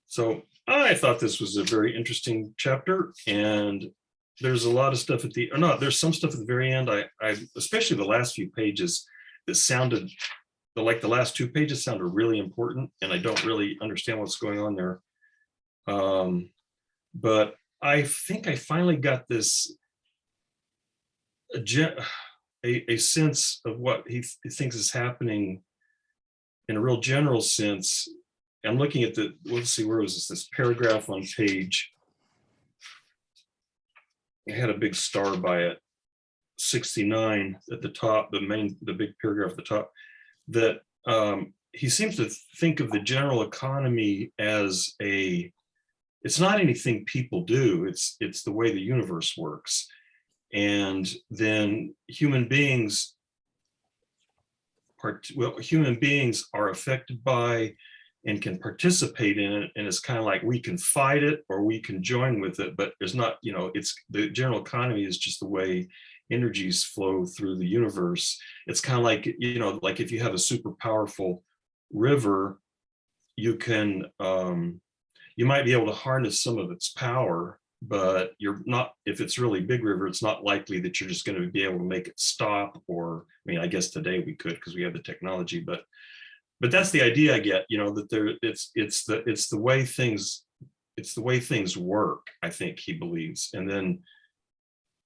So I thought this was a very interesting chapter, and there's a lot of stuff at the, or no, there's some stuff at the very end. I especially the last few pages that sounded, like the last 2 pages sounded really important, and I don't really understand what's going on there. But I think I finally got this a sense of what he thinks is happening in a real general sense. I'm looking at the, let's see, where was this paragraph on page, it had a big star by it, 69 at the top, the big paragraph at the top, that he seems to think of the general economy as it's not anything people do, it's the way the universe works. And then human beings are affected by and can participate in it, and it's kind of like we can fight it or we can join with it, but there's not, it's the general economy is just the way energies flow through the universe. It's kind of like, like if you have a super powerful river, you can you might be able to harness some of its power, but you're not, if it's really big river, it's not likely that you're just going to be able to make it stop. Or I mean, I guess today we could because we have the technology, but that's the idea I get, that it's the way things work, I think he believes. And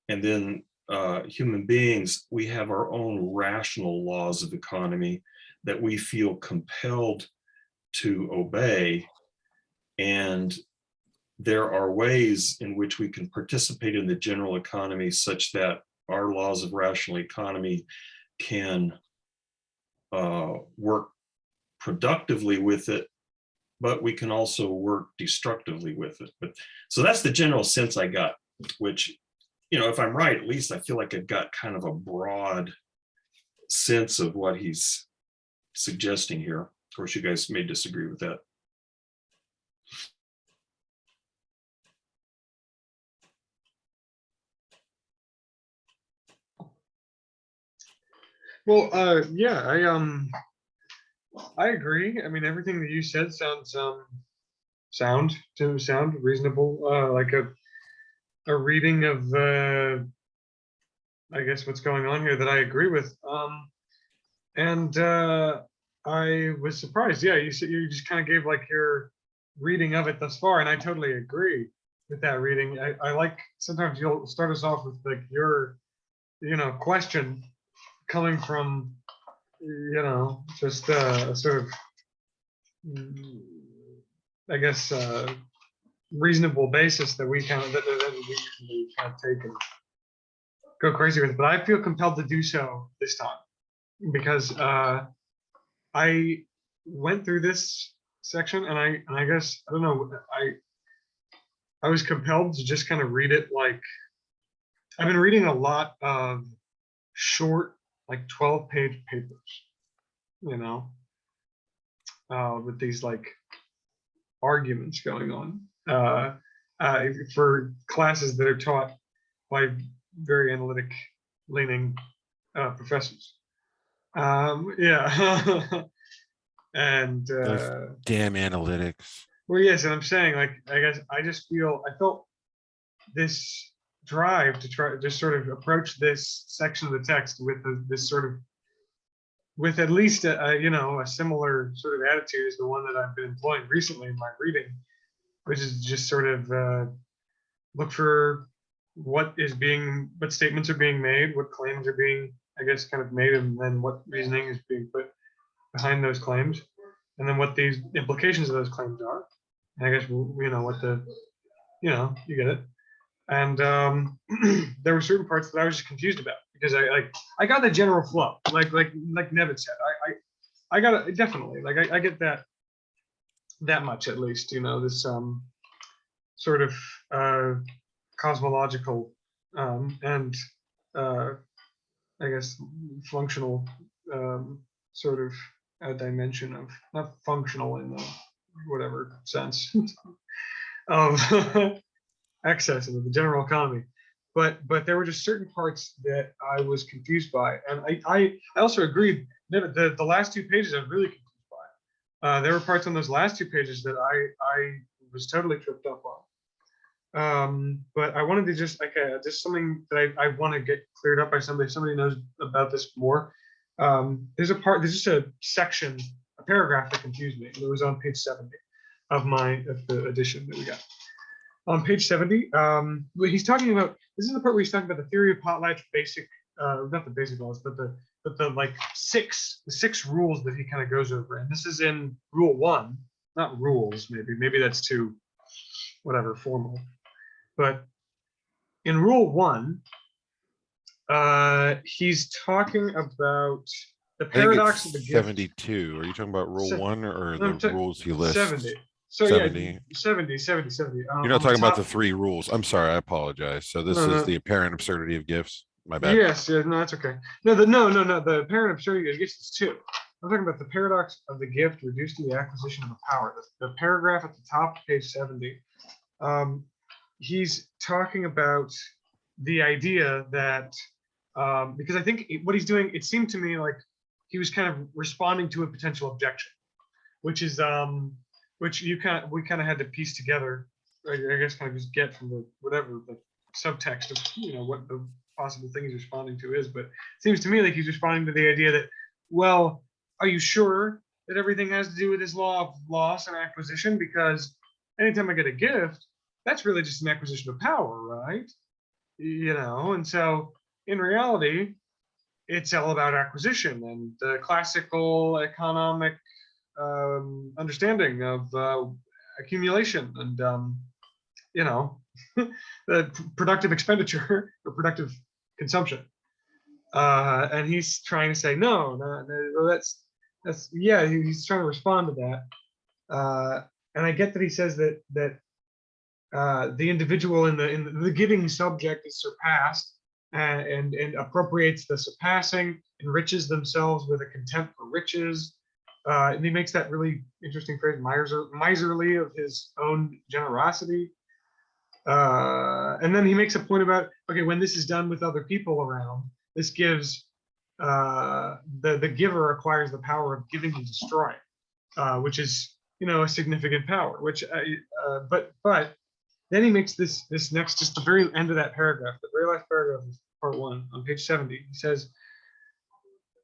then human beings, we have our own rational laws of economy that we feel compelled to obey. And there are ways in which we can participate in the general economy such that our laws of rational economy can work productively with it, but we can also work destructively with it. But so that's the general sense I got, which, if I'm right, at least I feel like I've got kind of a broad sense of what he's suggesting here. Of course, you guys may disagree with that. Well, yeah, I agree. I mean, everything that you said sounds sound reasonable. Like a reading of I guess what's going on here that I agree with. And I was surprised. Yeah, you said you just kind of gave like your reading of it thus far, and I totally agree with that reading. I like, sometimes you'll start us off with like your question coming from just a sort of I guess reasonable basis that we kind of that we usually kind of take and go crazy with. But I feel compelled to do so this time because I went through this section and I guess I don't know, I was compelled to just kind of read it like I've been reading a lot of short, like 12-page papers, with these like arguments going on for classes that are taught by very analytic leaning professors. Yeah. And damn analytics. well, yes, and I'm saying, like, I guess I felt this drive to try just sort of approach this section of the text with this sort of, with at least a similar sort of attitude as the one that I've been employing recently in my reading, which is just sort of look for what statements are being made, what claims are being, I guess, kind of made, and then what reasoning is being put behind those claims, and then what these implications of those claims are. And I guess what the you get it. And there were certain parts that I was just confused about because I got the general flow, like Nevin said. I got it definitely. Like I get that much at least. This sort of cosmological and I guess functional sort of a dimension of, not functional in the whatever sense of access into the general economy, but there were just certain parts that I was confused by, and I also agreed that the last 2 pages I'm really confused by. There were parts on those last 2 pages that I was totally tripped up on. But I wanted to just just something that I want to get cleared up by somebody. If somebody knows about this more. There's just a section, a paragraph that confused me. It was on page 70 of the edition that we got. On page 70, he's talking about, this is the part where he's talking about the theory of Potlatch basic, not the basic laws, but the like six rules that he kind of goes over. And this is in rule 1, not rules, maybe that's too, whatever, formal. But in rule 1, he's talking about the I think paradox of the it's gift. 72. Are you talking about rule 1 or No, I'm the rules he lists? 70. So 70. yeah, 70. You're not talking about the 3 rules. I'm sorry, I apologize. So this No, is no. the apparent absurdity of gifts. My bad. Yes, yeah, no, that's okay. No, the apparent absurdity of gifts is 2. I'm talking about the paradox of the gift reduced to the acquisition of a power. The paragraph at the top of page 70. He's talking about the idea that because I think what he's doing, it seemed to me like he was kind of responding to a potential objection, which is which we kind of had to piece together, I guess, kind of just get from the whatever the subtext of what the possible thing he's responding to is. But it seems to me like he's responding to the idea that, well, are you sure that everything has to do with this law of loss and acquisition? Because anytime I get a gift, that's really just an acquisition of power, right? And so in reality, it's all about acquisition and the classical economic understanding of accumulation and the productive expenditure or productive consumption. And he's trying to say no, that's yeah. He's trying to respond to that, and I get that he says that the individual in the giving subject is surpassed and appropriates the surpassing, enriches themselves with a contempt for riches. And he makes that really interesting phrase, miserly of his own generosity. And then he makes a point about, okay, when this is done with other people around, this gives the giver acquires the power of giving and destroying, which is a significant power. Which but then he makes this next, just the very end of that paragraph, the very last paragraph of part 1 on page 70. He says,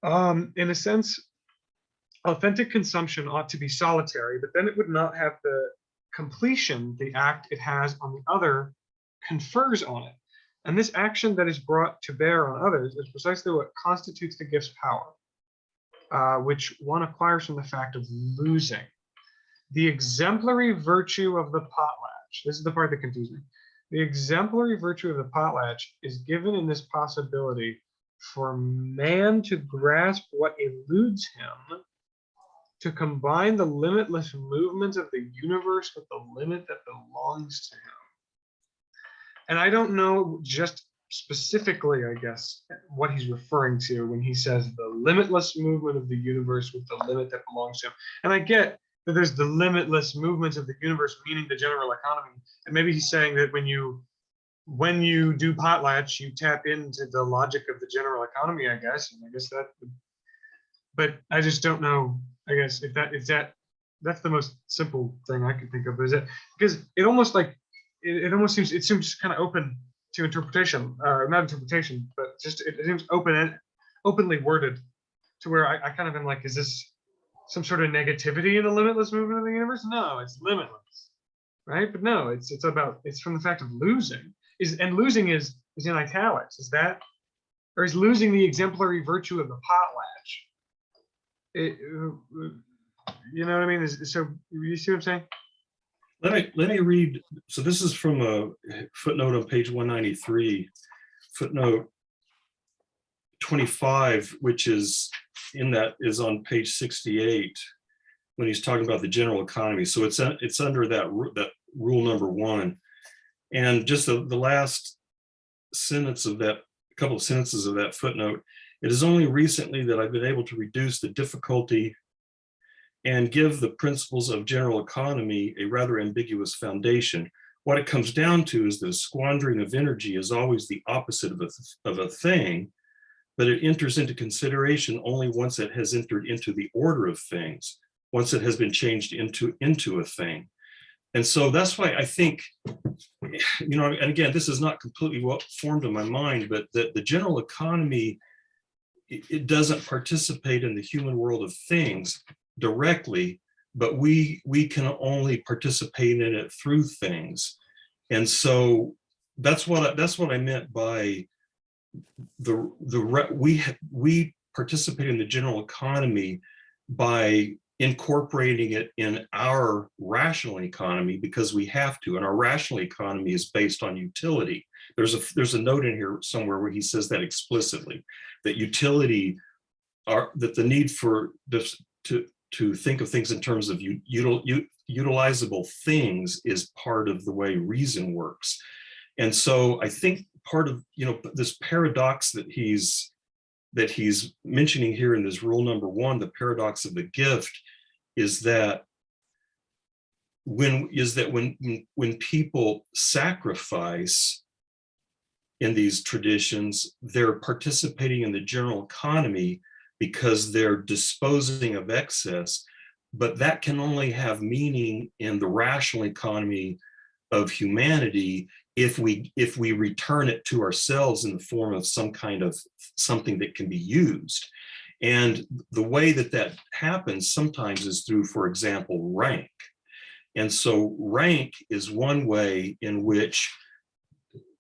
in a sense, authentic consumption ought to be solitary, but then it would not have the completion the act it has on the other confers on it. And this action that is brought to bear on others is precisely what constitutes the gift's power, which one acquires from the fact of losing. The exemplary virtue of the potlatch, this is the part that confused me. The exemplary virtue of the potlatch is given in this possibility for man to grasp what eludes him, to combine the limitless movements of the universe with the limit that belongs to him. And I don't know just specifically, I guess, what he's referring to when he says the limitless movement of the universe with the limit that belongs to him. And I get that there's the limitless movements of the universe, meaning the general economy. And maybe he's saying that when you do potlatch, you tap into the logic of the general economy, I guess. And I guess that, but I just don't know. I guess if that's the most simple thing I can think of, is it, because it almost like it almost seems kind of open to interpretation, not interpretation, but just it seems openly worded to where I kind of am like, is this some sort of negativity in the limitless movement of the universe? No, it's limitless, right? But no, it's from the fact of losing, and losing is in italics. Is that, or is losing the exemplary virtue of the potlatch? You know what I mean? So you see what I'm saying? Let me read. So this is from a footnote on page 193, footnote 25, which is is on page 68 when he's talking about the general economy. So it's under that rule number 1, and just the last sentence of that, couple of sentences of that footnote. It is only recently that I've been able to reduce the difficulty and give the principles of general economy a rather ambiguous foundation. What it comes down to is that a squandering of energy is always the opposite of a thing, but it enters into consideration only once it has entered into the order of things, once it has been changed into a thing. And so that's why I think, and again, this is not completely well formed in my mind, but that the general economy, it doesn't participate in the human world of things directly, but we can only participate in it through things. And so that's what I meant by we participate in the general economy by incorporating it in our rational economy because we have to, and our rational economy is based on utility. There's a note in here somewhere where he says that explicitly, that utility that the need for this to think of things in terms of utilizable things is part of the way reason works. And so I think part of this paradox that he's mentioning here in this rule number 1, the paradox of the gift, is that when people sacrifice in these traditions, they're participating in the general economy because they're disposing of excess, but that can only have meaning in the rational economy of humanity if we return it to ourselves in the form of some kind of something that can be used. And the way that happens sometimes is through, for example, rank. And so rank is one way in which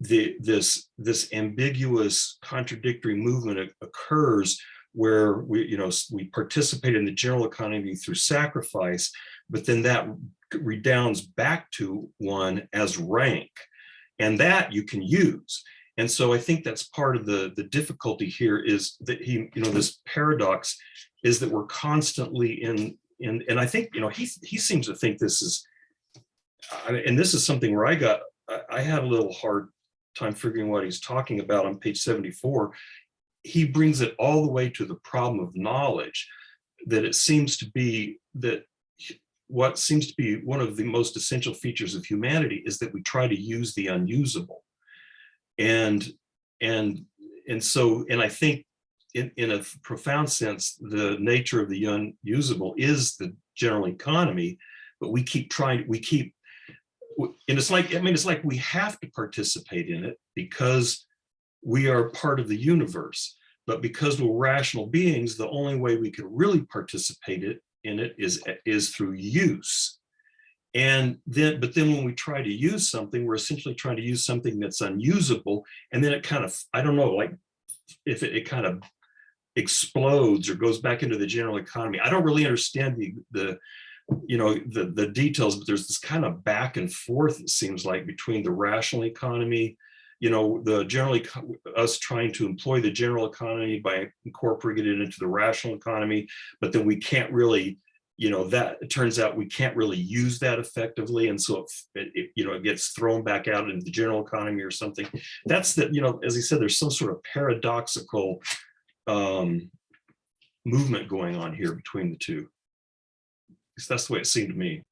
this ambiguous contradictory movement occurs, where we participate in the general economy through sacrifice, but then that redounds back to one as rank, and that you can use. And so I think that's part of the difficulty here, is that this paradox is that we're constantly in, and I think he seems to think this is, and this is something where I had a little hard time figuring what he's talking about on page 74. He brings it all the way to the problem of knowledge, that it seems to be that what seems to be one of the most essential features of humanity is that we try to use the unusable. And I think in a profound sense, the nature of the unusable is the general economy, but we keep, and it's like we have to participate in it because we are part of the universe. But because we're rational beings, the only way we can really participate in it is through use. But then when we try to use something, we're essentially trying to use something that's unusable. And then it kind of, I don't know, like if it kind of explodes or goes back into the general economy. I don't really understand the details, but there's this kind of back and forth, it seems like, between the rational economy, us trying to employ the general economy by incorporating it into the rational economy, but then we can't really, that it turns out we can't really use that effectively. And so it gets thrown back out into the general economy or something. That's as he said, there's some sort of paradoxical movement going on here between the two. That's the way it seemed to me.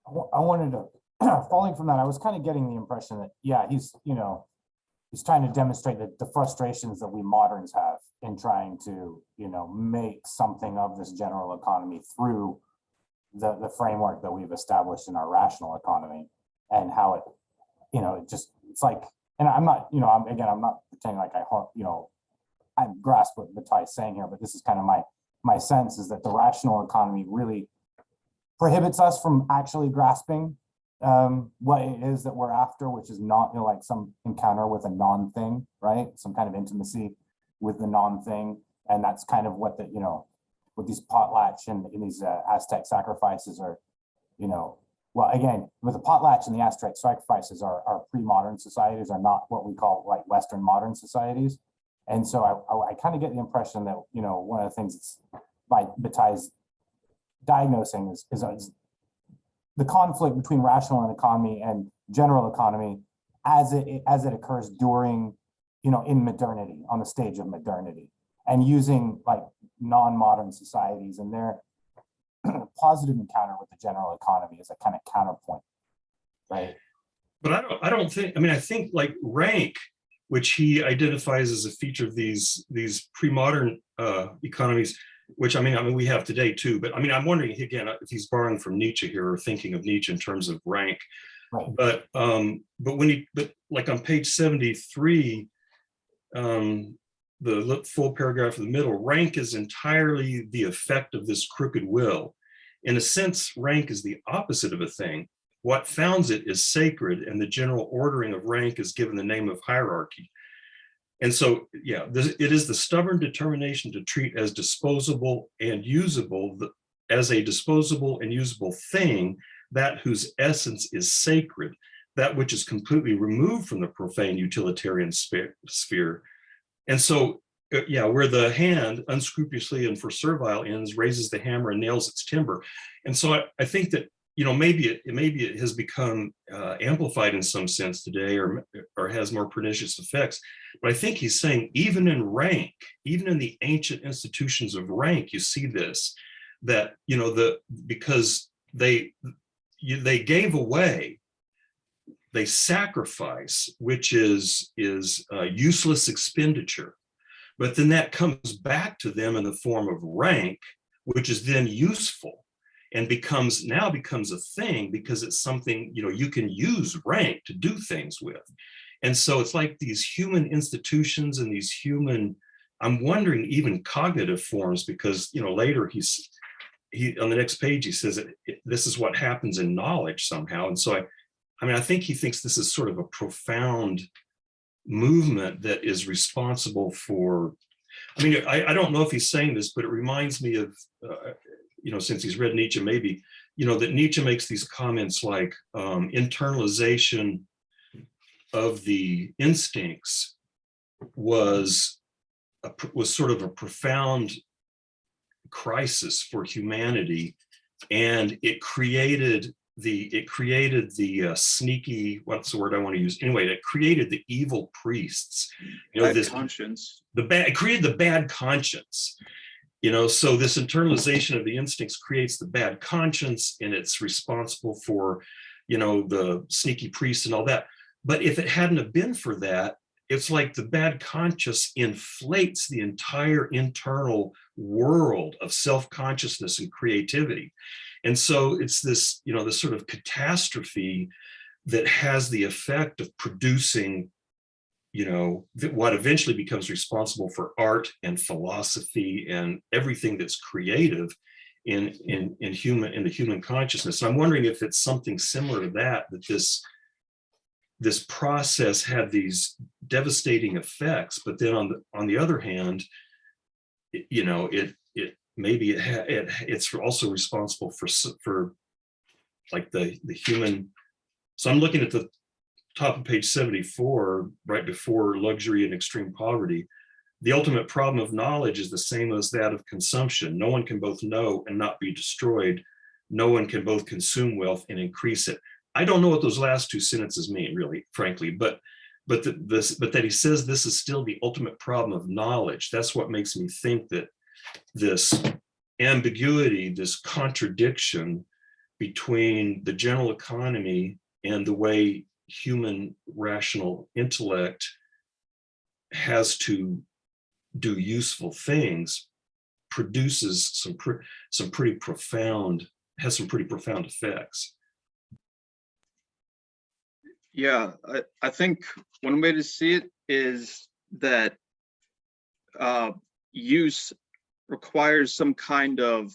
I wanted to, following from that, I was kind of getting the impression that, yeah, he's trying to demonstrate the frustrations that we moderns have in trying to, make something of this general economy through the framework that we've established in our rational economy, and how it, it's like, and I'm not, I'm not pretending like I grasp what Bataille is saying here, but this is kind of my sense, is that the rational economy really prohibits us from actually grasping what it is that we're after, which is not like some encounter with a non-thing, right? Some kind of intimacy with the non-thing. And that's kind of what what these Potlatch and in these Aztec sacrifices are, well, again, with the Potlatch and the Aztec sacrifices are pre-modern societies, are not what we call like Western modern societies. And so I kind of get the impression that, one of the things that's by Bataille's diagnosing is the conflict between rational economy and general economy as it occurs during, in modernity, on the stage of modernity, and using like non-modern societies and their positive encounter with the general economy as a kind of counterpoint, right? But I don't think, I think like rank, which he identifies as a feature of these pre-modern economies, which I mean, we have today too, but I mean, I'm wondering again, if he's borrowing from Nietzsche here or thinking of Nietzsche in terms of rank. Right. But like on page 73, the full paragraph in the middle, rank is entirely the effect of this crooked will. In a sense, rank is the opposite of a thing. What founds it is sacred, and the general ordering of rank is given the name of hierarchy. And so, yeah, it is the stubborn determination to treat as disposable and usable, as a disposable and usable thing, that whose essence is sacred, that which is completely removed from the profane utilitarian sphere. And so, yeah, where the hand unscrupulously and for servile ends raises the hammer and nails its timber. And so I think that, you know, maybe it has become amplified in some sense today, or has more pernicious effects. But I think he's saying even in rank, even in the ancient institutions of rank, you see this, that, you know, because they gave away, they sacrifice, which is useless expenditure. But then that comes back to them in the form of rank, which is then useful and becomes a thing, because it's something, you know, you can use rank to do things with. And so it's like these human institutions and these human, I'm wondering, even cognitive forms, because, you know, later he on the next page, he says that this is what happens in knowledge somehow. And so I mean, I think he thinks this is sort of a profound movement that is responsible for, I mean, I don't know if he's saying this, but it reminds me of, you know, since he's read Nietzsche, maybe, you know, that Nietzsche makes these comments like internalization of the instincts was sort of a profound crisis for humanity, and it created the sneaky, what's the word I want to use? Anyway, it created the evil priests. You know, Bad conscience. It created the bad conscience. You know, so this internalization of the instincts creates the bad conscience, and it's responsible for, you know, the sneaky priests and all that. But if it hadn't have been for that, it's like the bad conscience inflates the entire internal world of self-consciousness and creativity. And so it's this, you know, this sort of catastrophe that has the effect of producing, you know, what eventually becomes responsible for art and philosophy and everything that's creative in the human consciousness. And I'm wondering if it's something similar to that this process had these devastating effects, but then on the other hand, you know, it's also responsible for like the human. So I'm looking at the top of page 74, right before luxury and extreme poverty. The ultimate problem of knowledge is the same as that of consumption. No one can both know and not be destroyed. No one can both consume wealth and increase it. I don't know what those last two sentences mean, really, frankly, but that he says this is still the ultimate problem of knowledge. That's what makes me think that this ambiguity, this contradiction between the general economy and the way human rational intellect has to do useful things produces some pretty profound effects. Yeah, I think one way to see it is that use requires some kind of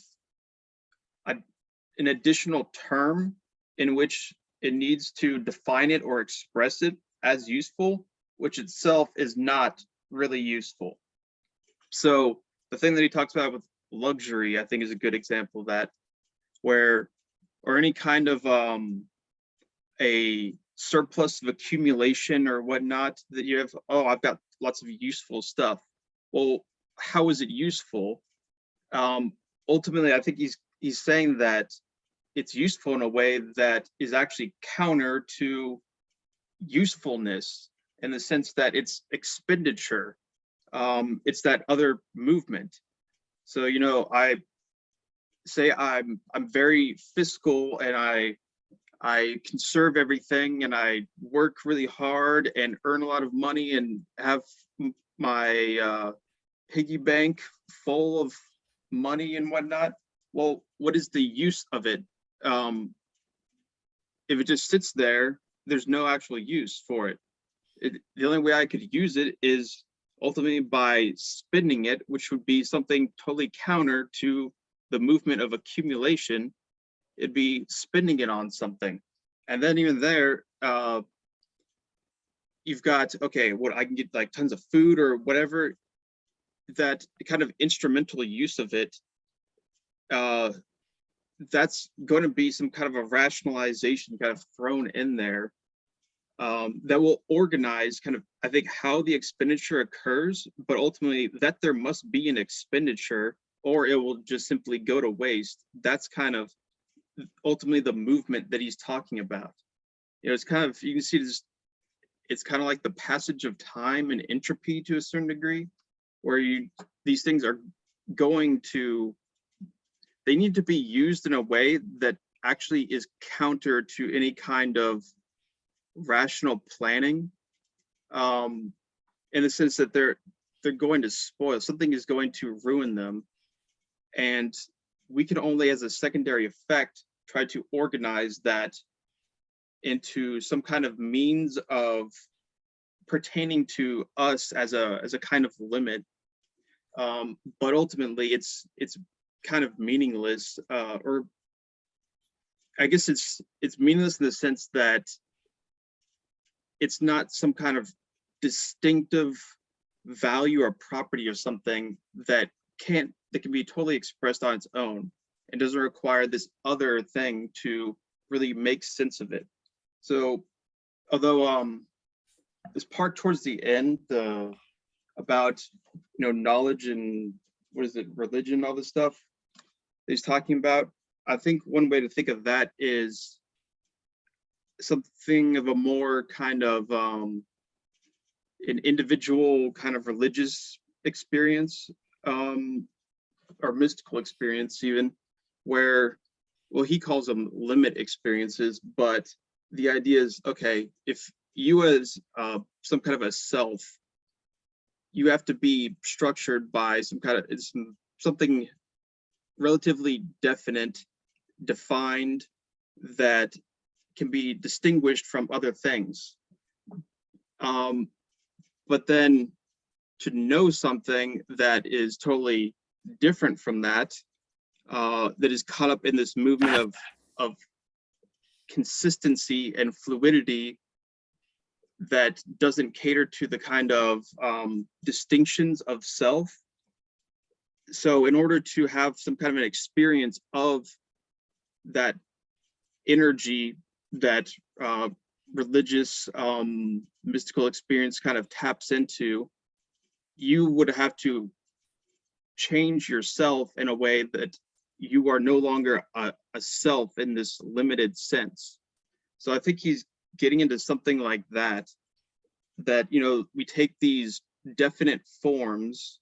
an additional term in which it needs to define it or express it as useful, which itself is not really useful. So the thing that he talks about with luxury, I think, is a good example of that, or any kind of a surplus of accumulation or whatnot that you have. Oh, I've got lots of useful stuff. Well, how is it useful? Ultimately, I think he's saying that it's useful in a way that is actually counter to usefulness, in the sense that it's expenditure. It's that other movement. So, you know, I say I'm very fiscal, and I conserve everything, and I work really hard and earn a lot of money and have my piggy bank full of money and whatnot. Well, what is the use of it? If it just sits there, there's no actual use for it. The only way I could use it is ultimately by spending it, which would be something totally counter to the movement of accumulation. It'd be spending it on something. And then even there, you've got, okay, what I can get like tons of food or whatever, that kind of instrumental use of it, that's going to be some kind of a rationalization kind of thrown in there, that will organize kind of, I think, how the expenditure occurs, but ultimately that there must be an expenditure or it will just simply go to waste. That's kind of ultimately the movement that he's talking about. You know, it's kind of, you can see this, it's kind of like the passage of time and entropy to a certain degree, where these things are going to, they need to be used in a way that actually is counter to any kind of rational planning, in the sense that they're going to spoil, something is going to ruin them. And we can only, as a secondary effect, try to organize that into some kind of means of pertaining to us as a kind of limit. But ultimately it's kind of meaningless, or I guess it's meaningless in the sense that it's not some kind of distinctive value or property of something that can be totally expressed on its own and doesn't require this other thing to really make sense of it. So although this part towards the end, about, you know, knowledge and what is it, religion, all this stuff that he's talking about, I think one way to think of that is something of a more kind of an individual kind of religious experience, or mystical experience even, where, well, he calls them limit experiences, but the idea is, okay, if you as some kind of a self, you have to be structured by some kind of something relatively definite, defined, that can be distinguished from other things. But then to know something that is totally different from that, that is caught up in this movement of consistency and fluidity that doesn't cater to the kind of distinctions of self. So in order to have some kind of an experience of that energy that religious mystical experience kind of taps into, you would have to change yourself in a way that you are no longer a self in this limited sense. So I think he's getting into something like that, you know, we take these definite forms,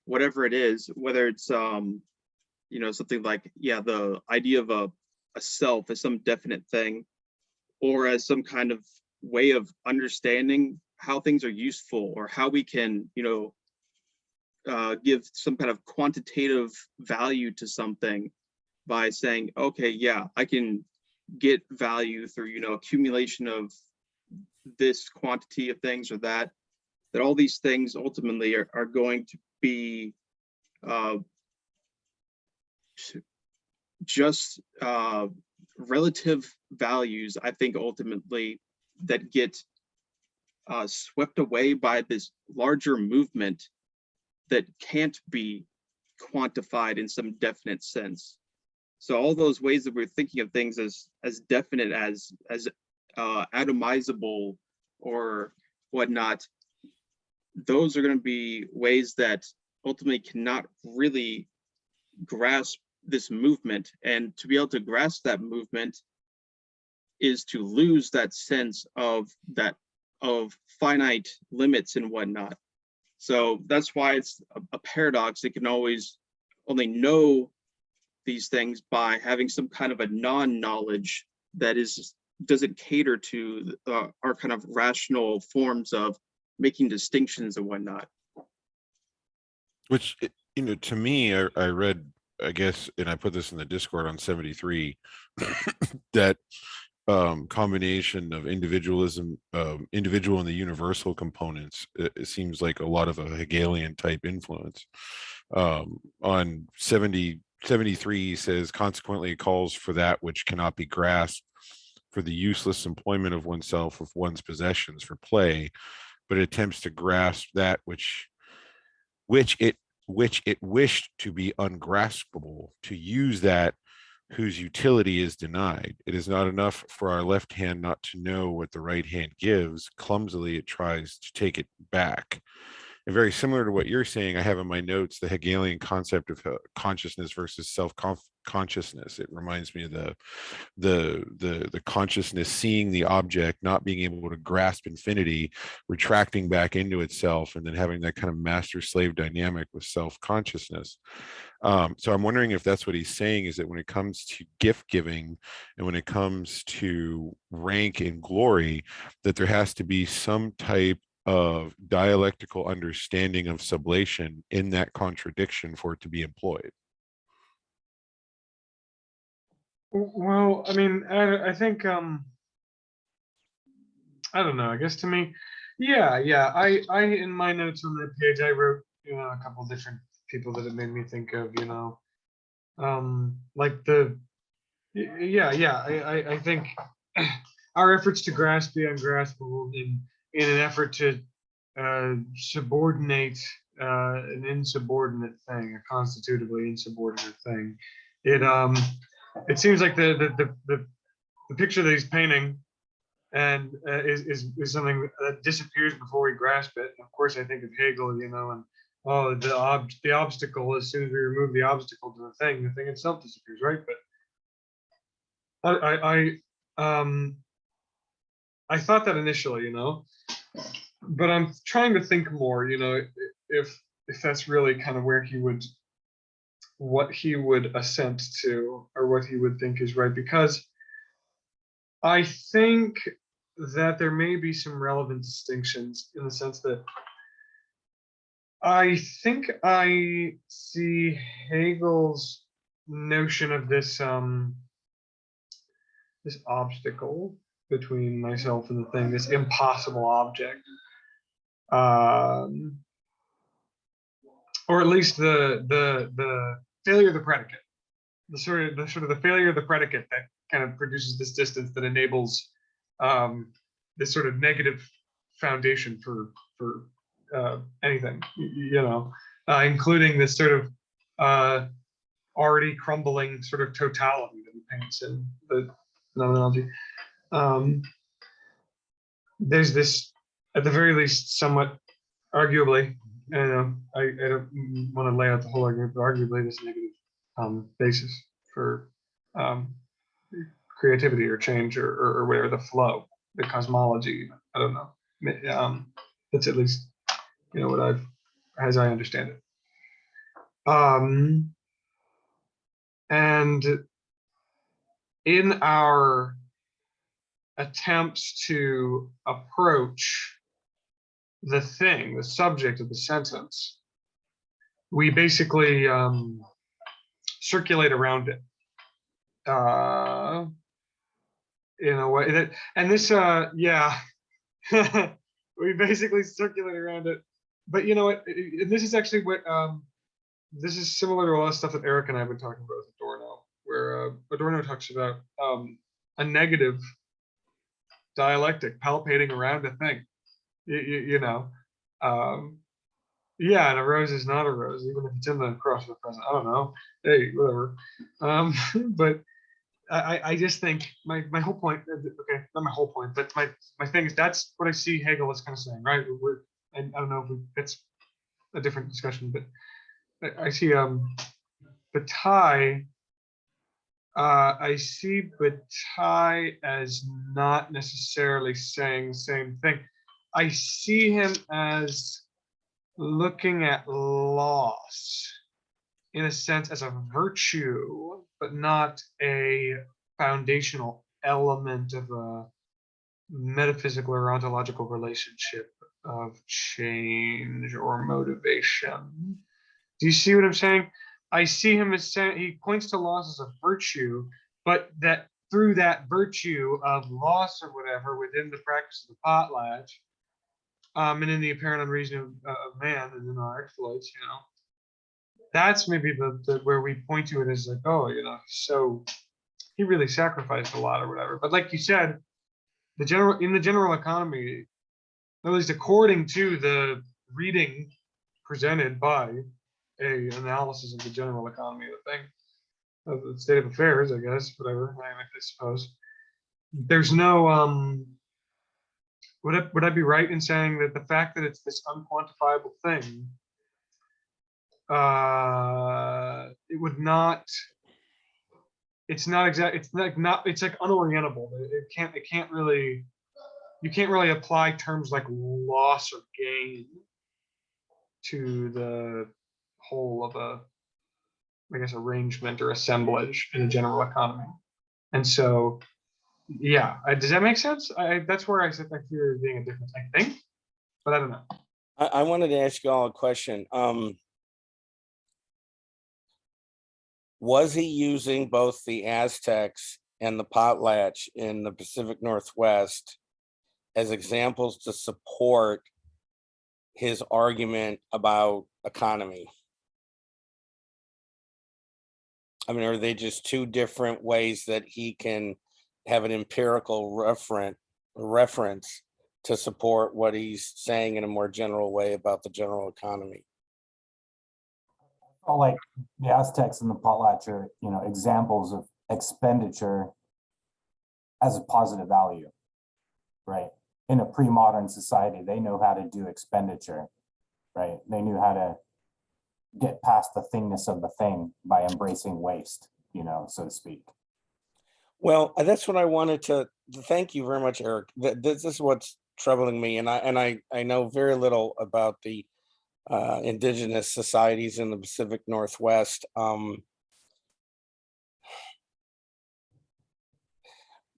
whatever it is, whether it's you know, something like, yeah, the idea of a self as some definite thing, or as some kind of way of understanding how things are useful, or how we can, you know, give some kind of quantitative value to something by saying, okay, yeah, I can get value through, you know, accumulation of this quantity of things or that all these things ultimately are going to be just relative values, I think, ultimately, that get swept away by this larger movement that can't be quantified in some definite sense. So all those ways that we're thinking of things as definite, as atomizable or whatnot, those are going to be ways that ultimately cannot really grasp this movement. And to be able to grasp that movement is to lose that sense of finite limits and whatnot. So that's why it's a paradox. It can always only know these things by having some kind of a non-knowledge that doesn't cater to our kind of rational forms of making distinctions and whatnot. Which To me, I read, I guess, and I put this in the Discord on 73, that combination of individualism, individual and the universal components, it seems like a lot of a Hegelian type influence. On 73 says, consequently, it calls for that which cannot be grasped, for the useless employment of oneself of one's possessions for play, but it attempts to grasp that which it wished to be ungraspable, to use that whose utility is denied. It is not enough for our left hand not to know what the right hand gives. Clumsily, it tries to take it back. And very similar to what you're saying, I have in my notes the Hegelian concept of consciousness versus self-consciousness. It reminds me of the consciousness seeing the object, not being able to grasp infinity, retracting back into itself, and then having that kind of master-slave dynamic with self-consciousness. So I'm wondering if that's what he's saying, is that when it comes to gift giving and when it comes to rank and glory, that there has to be some type of dialectical understanding of sublation in that contradiction for it to be employed. Well, I mean, I think I don't know. I guess to me, yeah. I in my notes on that page, I wrote a couple different people that it made me think of. Like I think our efforts to grasp the ungraspable in an effort to subordinate an insubordinate thing, a constitutively insubordinate thing. It seems like the picture that he's painting and is something that disappears before we grasp it. Of course, I think of Hegel, and the obstacle. As soon as we remove the obstacle to the thing itself disappears, right? But I thought that initially, but I'm trying to think more, if that's really kind of where what he would assent to, or what he would think is right, because I think that there may be some relevant distinctions in the sense that I think I see Hegel's notion of this this obstacle between myself and the thing, this impossible object, or at least the failure of the predicate, the sort of the failure of the predicate that kind of produces this distance that enables this sort of negative foundation for anything, including this sort of already crumbling sort of totality that he paints in the phenomenology. There's this, at the very least, somewhat arguably, I don't want to lay out the whole argument, but arguably this negative basis for creativity or change or whatever, the flow, the cosmology. I don't know. That's at least what as I understand it. And in our attempts to approach the thing, the subject of the sentence, we basically circulate around it in a way that, and this, we basically circulate around it. But this is actually what this is similar to a lot of stuff that Eric and I have been talking about with Adorno, where Adorno talks about a negative dialectic palpating around a thing. And a rose is not a rose, even if it's in the cross of the present. I don't know. Hey, whatever. But I just think my whole point. Okay, not my whole point, but my thing is that's what I see Hegel is kind of saying, right? I don't know if it's a different discussion, but I see Bataille. I see Bataille as not necessarily saying the same thing. I see him as looking at loss in a sense as a virtue, but not a foundational element of a metaphysical or ontological relationship of change or motivation. Do you see what I'm saying? I see him as saying, he points to loss as a virtue, but that through that virtue of loss or whatever within the practice of the potlatch, and in the apparent unreason of man and in our exploits, that's maybe the where we point to it as like, oh, so he really sacrificed a lot or whatever. But like you said, in the general economy, at least according to the reading presented by a analysis of the general economy of the thing, of the state of affairs, I guess, whatever, I suppose. There's no would I be right in saying that the fact that it's this unquantifiable thing, it would not, it's not exact, it's like unorientable. It can't really, you can't really apply terms like loss or gain to the whole of a, I guess, arrangement or assemblage in a general economy. And so, yeah, does that make sense? That's where I said I fear being a difference, I think, but I don't know. I wanted to ask you all a question. Was he using both the Aztecs and the Potlatch in the Pacific Northwest as examples to support his argument about economy? I mean, are they just two different ways that he can have an empirical reference to support what he's saying in a more general way about the general economy? Like the Aztecs and the Potlatch are, examples of expenditure as a positive value, right? In a pre-modern society, they know how to do expenditure, right? They knew how to get past the thingness of the thing by embracing waste, so to speak. Well, that's what I wanted to thank you very much, Eric. This is what's troubling me, and I know very little about the indigenous societies in the Pacific Northwest.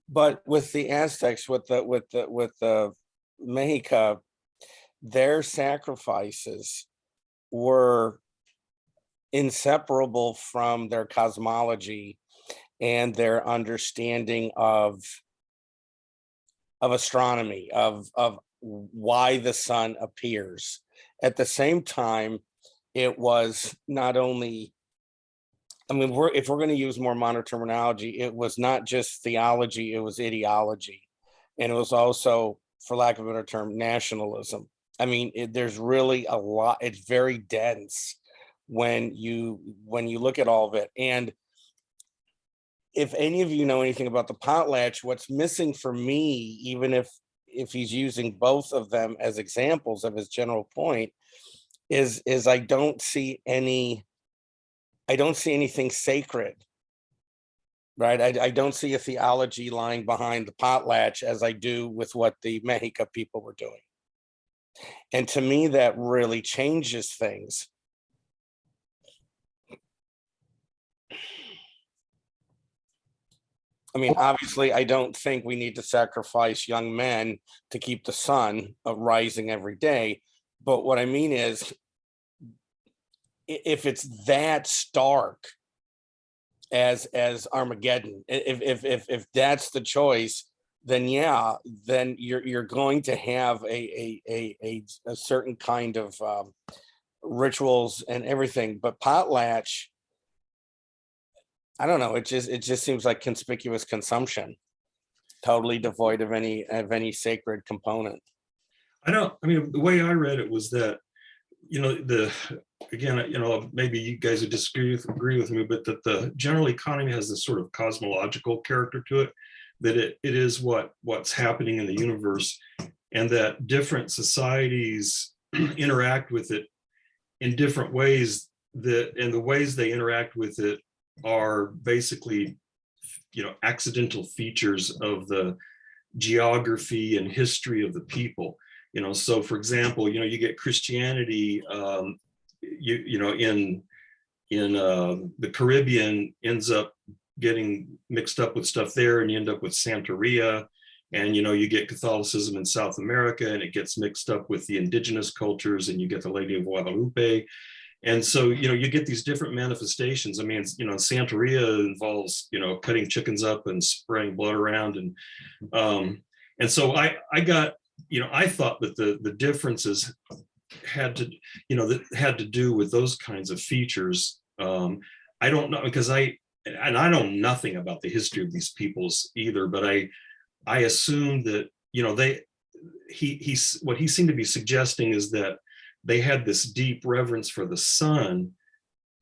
But with the Aztecs, with the Mexica, their sacrifices were inseparable from their cosmology and their understanding of astronomy, of why the sun appears. At the same time, it was not only, I mean, if we're going to use more modern terminology, it was not just theology, it was ideology. And it was also, for lack of a better term, nationalism. I mean, there's really a lot, it's very dense when you look at all of it. And if any of you know anything about the Potlatch, what's missing for me, even if he's using both of them as examples of his general point, is I don't see anything sacred, right? I don't see a theology lying behind the Potlatch as I do with what the Mexica people were doing. And to me, that really changes things. I mean, obviously, I don't think we need to sacrifice young men to keep the sun rising every day. But what I mean is, if it's that stark as Armageddon, if that's the choice, then yeah, then you're going to have a certain kind of rituals and everything. But Potlatch, I don't know. It just seems like conspicuous consumption, totally devoid of any sacred component. I mean, the way I read it was that, maybe you guys would agree with me, but that the general economy has this sort of cosmological character to it, that it is what's happening in the universe, and that different societies interact with it in different ways, and the ways they interact with it are basically, accidental features of the geography and history of the people. So for example, you get Christianity, in the Caribbean ends up getting mixed up with stuff there, and you end up with Santeria, and you get Catholicism in South America, and it gets mixed up with the indigenous cultures, and you get the Lady of Guadalupe. And so, you get these different manifestations. I mean, Santeria involves, cutting chickens up and spraying blood around. And so I got, I thought that the differences had to, that had to do with those kinds of features. I don't know, because I know nothing about the history of these peoples either, but I assume that, what he seemed to be suggesting is that they had this deep reverence for the sun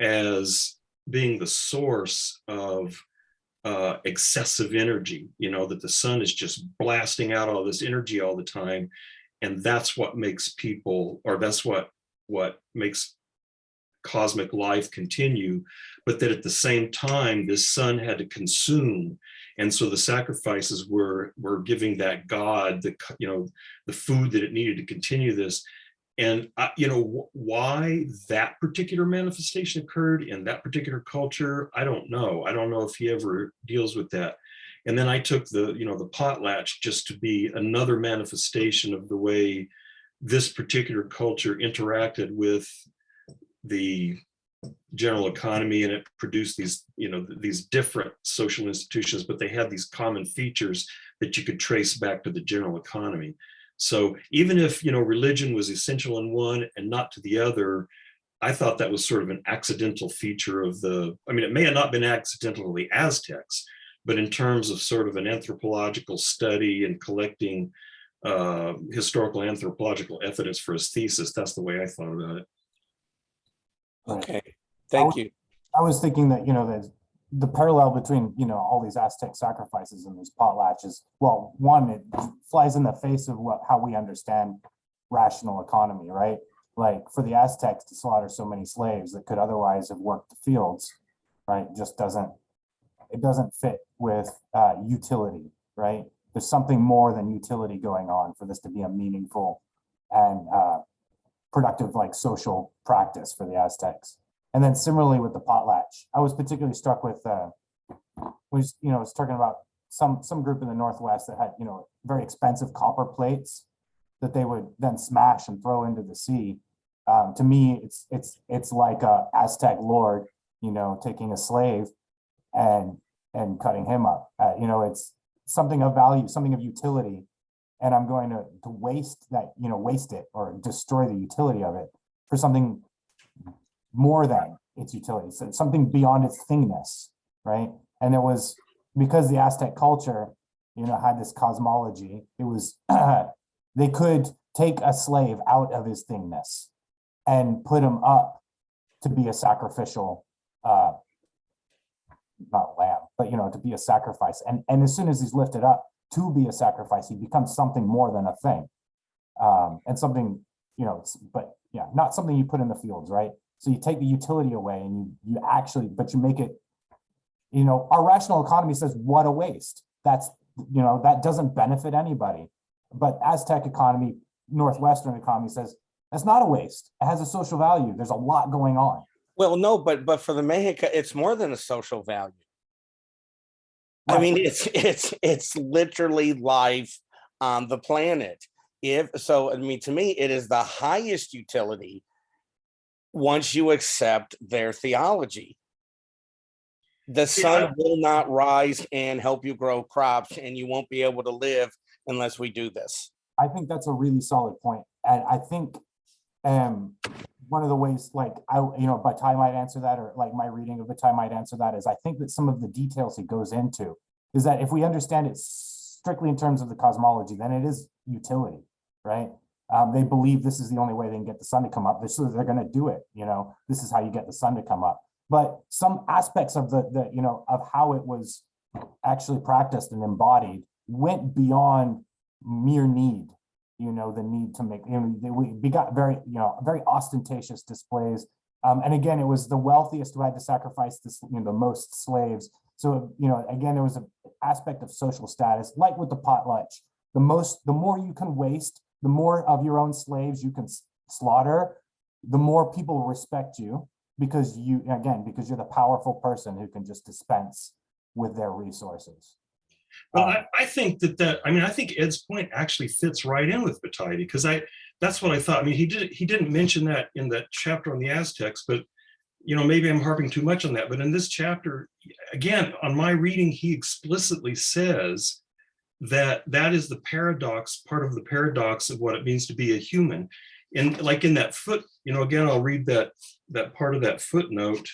as being the source of excessive energy, that the sun is just blasting out all this energy all the time. And that's what makes people, or that's what makes cosmic life continue, but that at the same time, this sun had to consume. And so the sacrifices were giving that god the food that it needed to continue this. And why that particular manifestation occurred in that particular culture, I don't know. I don't know if he ever deals with that. And then I took the potlatch just to be another manifestation of the way this particular culture interacted with the general economy, and it produced these different social institutions, but they had these common features that you could trace back to the general economy. So even if religion was essential in one and not to the other, I thought that was sort of an accidental feature of it may have not been accidental to the Aztecs, but in terms of sort of an anthropological study and collecting historical anthropological evidence for his thesis, that's the way I thought about it. Okay, thank you. I was thinking that, the parallel between, all these Aztec sacrifices and these potlatches, well, one, it flies in the face of how we understand rational economy, right? Like for the Aztecs to slaughter so many slaves that could otherwise have worked the fields, right? It doesn't fit with utility, right? There's something more than utility going on for this to be a meaningful and productive, like social practice for the Aztecs. And then similarly with the potlatch, I was particularly struck with, was talking about some group in the Northwest that had, very expensive copper plates that they would then smash and throw into the sea. To me, it's like a Aztec lord, taking a slave and cutting him up. It's something of value, something of utility, and I'm going to waste that, waste it or destroy the utility of it for something more than its utility, so something beyond its thingness, right? And it was because the Aztec culture, had this cosmology. It was they could take a slave out of his thingness and put him up to be a sacrificial, not lamb, but to be a sacrifice. And as soon as he's lifted up to be a sacrifice, he becomes something more than a thing, and something, but yeah, not something you put in the fields, right? So you take the utility away and you actually, but you make it, our rational economy says, what a waste. That's, that doesn't benefit anybody. But Aztec economy, Northwestern economy says, that's not a waste. It has a social value. There's a lot going on. Well, no, but for the Mexica, it's more than a social value. Right. I mean, it's literally life on the planet. To me, it is the highest utility once you accept their theology. The sun will not rise and help you grow crops, and you won't be able to live unless we do this. I think that's a really solid point. And I think one of the ways, like, Bataille might answer that, or like my reading of Bataille might answer that, is I think that some of the details he goes into is that if we understand it strictly in terms of the cosmology, then it is utility, right? They believe this is the only way they can get the sun to come up. So they're going to do it. This is how you get the sun to come up. But some aspects of of how it was actually practiced and embodied went beyond mere need. The need to make. We got very ostentatious displays. And again, it was the wealthiest who had to sacrifice the most slaves. So again, there was an aspect of social status, like with the potlatch. The more you can waste, the more of your own slaves you can slaughter, the more people respect you, because you're the powerful person who can just dispense with their resources. Well, I think I think Ed's point actually fits right in with Bataille, because I that's what I thought. I mean, he didn't mention that in that chapter on the Aztecs, but maybe I'm harping too much on that. But in this chapter, again, on my reading, he explicitly says that that is the paradox, part of the paradox of what it means to be a human. And like in that again, I'll read that part of that footnote.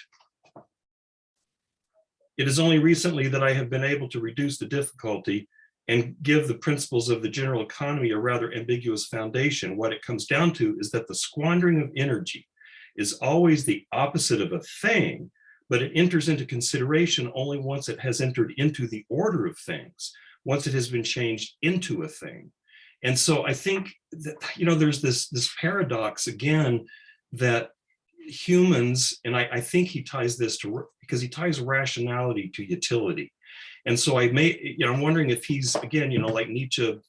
It is only recently that I have been able to reduce the difficulty and give the principles of the general economy a rather ambiguous foundation. What it comes down to is that the squandering of energy is always the opposite of a thing, but it enters into consideration only once it has entered into the order of things, once it has been changed into a thing. And so I think that, there's this paradox again, that humans, and I think he ties this to, because he ties rationality to utility. And so I'm wondering if he's, again, like Nietzsche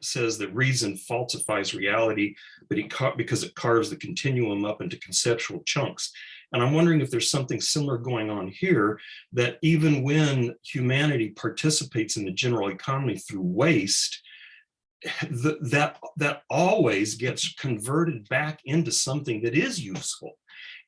says that reason falsifies reality, but because it carves the continuum up into conceptual chunks. And I'm wondering if there's something similar going on here, that even when humanity participates in the general economy through waste, that always gets converted back into something that is useful.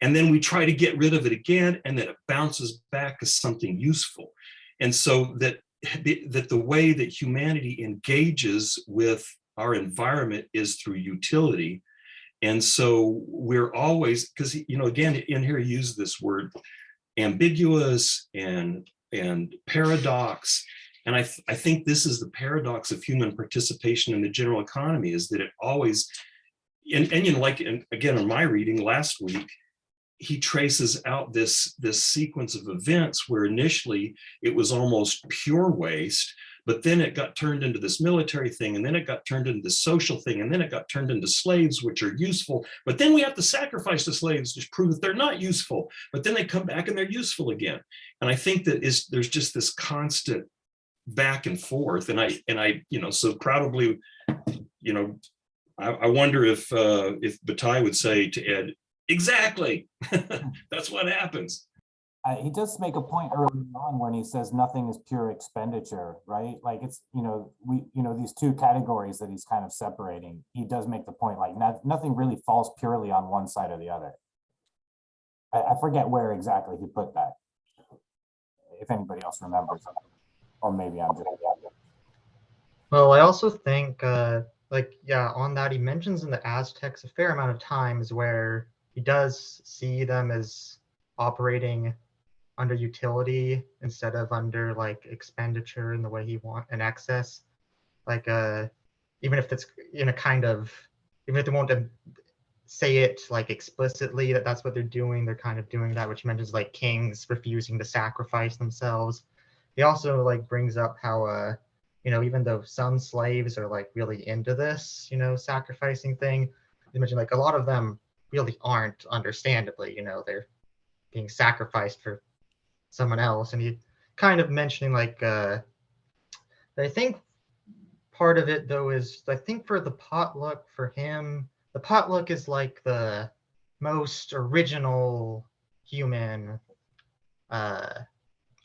And then we try to get rid of it again, and then it bounces back as something useful. And so that the way that humanity engages with our environment is through utility. And so we're always, because, again, in here he used this word ambiguous and paradox. And I think this is the paradox of human participation in the general economy, is that it always, and again, in my reading last week, he traces out this sequence of events where initially it was almost pure waste, but then it got turned into this military thing, and then it got turned into this social thing, and then it got turned into slaves, which are useful, but then we have to sacrifice the slaves to prove that they're not useful, but then they come back and they're useful again. And I think that there's just this constant back and forth, and I so probably, I wonder if Bataille would say to Ed, exactly. That's what happens. He does make a point early on when he says nothing is pure expenditure, right? Like it's, these two categories that he's kind of separating. He does make the point, like nothing really falls purely on one side or the other. I forget where exactly he put that, if anybody else remembers, or maybe I'm just. Well, I also think, on that, he mentions in the Aztecs a fair amount of times where he does see them as operating under utility instead of under like expenditure in the way he wants, an excess. Like even if it's in a kind of, even if they won't say it like explicitly that that's what they're doing, they're kind of doing that, which mentions like kings refusing to sacrifice themselves. He also like brings up how even though some slaves are like really into this, sacrificing thing, he mentioned like a lot of them really aren't, understandably, they're being sacrificed for someone else. And he kind of mentioning like I think part of it though is, I think for the potluck, for him, the potluck is like the most original human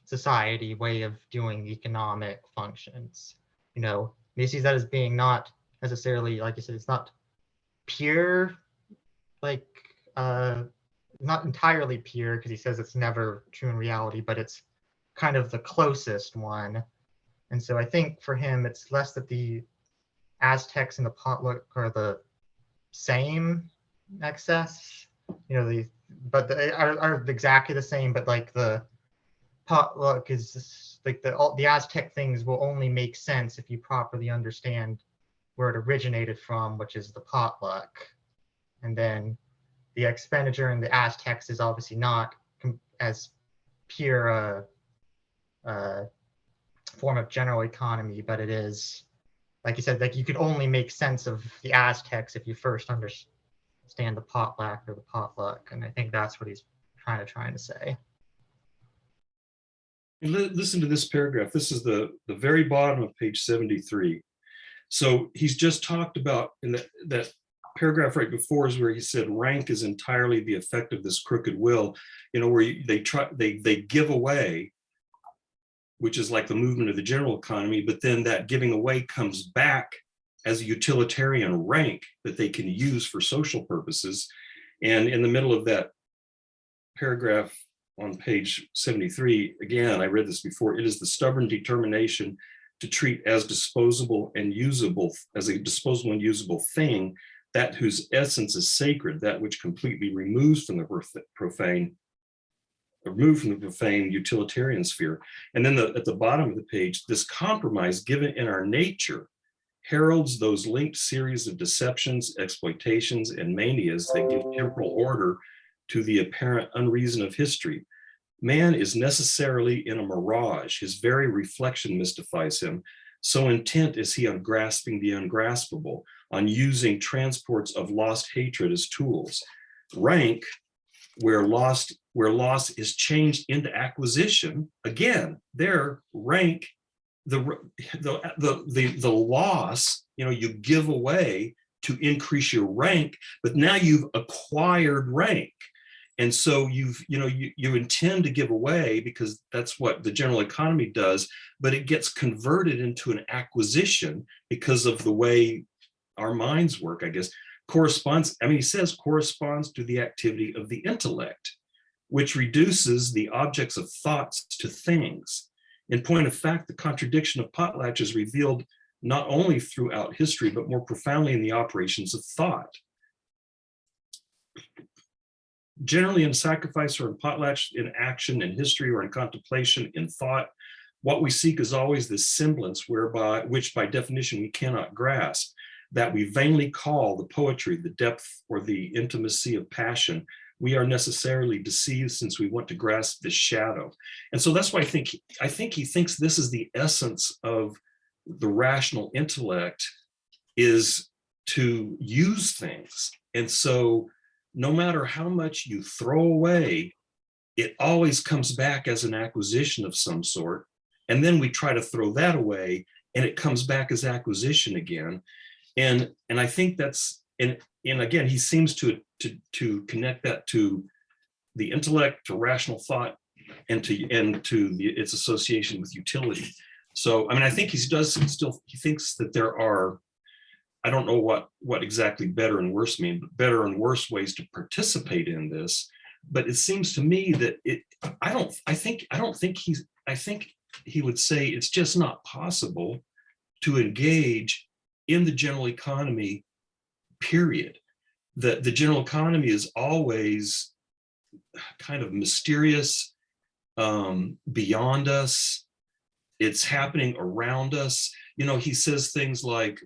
society way of doing economic functions. He sees that as being not necessarily, like you said, it's not pure, like not entirely pure, because he says it's never true in reality, but it's kind of the closest one. And so I think for him, it's less that the Aztecs and the potluck are the same excess, but they are exactly the same, but like the potluck is like the Aztec things will only make sense if you properly understand where it originated from, which is the potluck. And then the expenditure in the Aztecs is obviously not as pure a form of general economy, but it is, like you said, like you could only make sense of the Aztecs if you first understand the potlatch or the potluck. And I think that's what he's trying to say. And listen to this paragraph. This is the very bottom of page 73. So he's just talked about in that paragraph right before is where he said rank is entirely the effect of this crooked will, where they give away, which is like the movement of the general economy, but then that giving away comes back as a utilitarian rank that they can use for social purposes. And in the middle of that paragraph on page 73, again, I read this before, it is the stubborn determination to treat as disposable and usable, as a disposable and usable thing, that whose essence is sacred, that which completely removes from the profane utilitarian sphere. And then at the bottom of the page, this compromise given in our nature heralds those linked series of deceptions, exploitations, and manias that give temporal order to the apparent unreason of history. Man is necessarily in a mirage. His very reflection mystifies him. So intent is he on grasping the ungraspable, on using transports of lost hatred as tools. Rank, where loss is changed into acquisition, again, their rank, the loss, you give away to increase your rank, but now you've acquired rank. And so you intend to give away because that's what the general economy does, but it gets converted into an acquisition because of the way our minds work, I guess. He says corresponds to the activity of the intellect, which reduces the objects of thoughts to things. In point of fact, the contradiction of Potlatch is revealed not only throughout history, but more profoundly in the operations of thought. Generally in sacrifice or in potlatch, in action, in history, or in contemplation, in thought, what we seek is always this semblance which by definition we cannot grasp, that we vainly call the poetry, the depth, or the intimacy of passion. We are necessarily deceived since we want to grasp this shadow. And so that's why I think he thinks this is the essence of the rational intellect, is to use things. And so no matter how much you throw away, it always comes back as an acquisition of some sort. And then we try to throw that away and it comes back as acquisition again. And I think that's, and again, he seems to connect that to the intellect, to rational thought, and to its association with utility. So, I think he thinks that there are, I don't know what exactly better and worse mean, but better and worse ways to participate in this. But it seems to me that I think he would say it's just not possible to engage in the general economy, period. The general economy is always kind of mysterious, beyond us. It's happening around us. He says things like,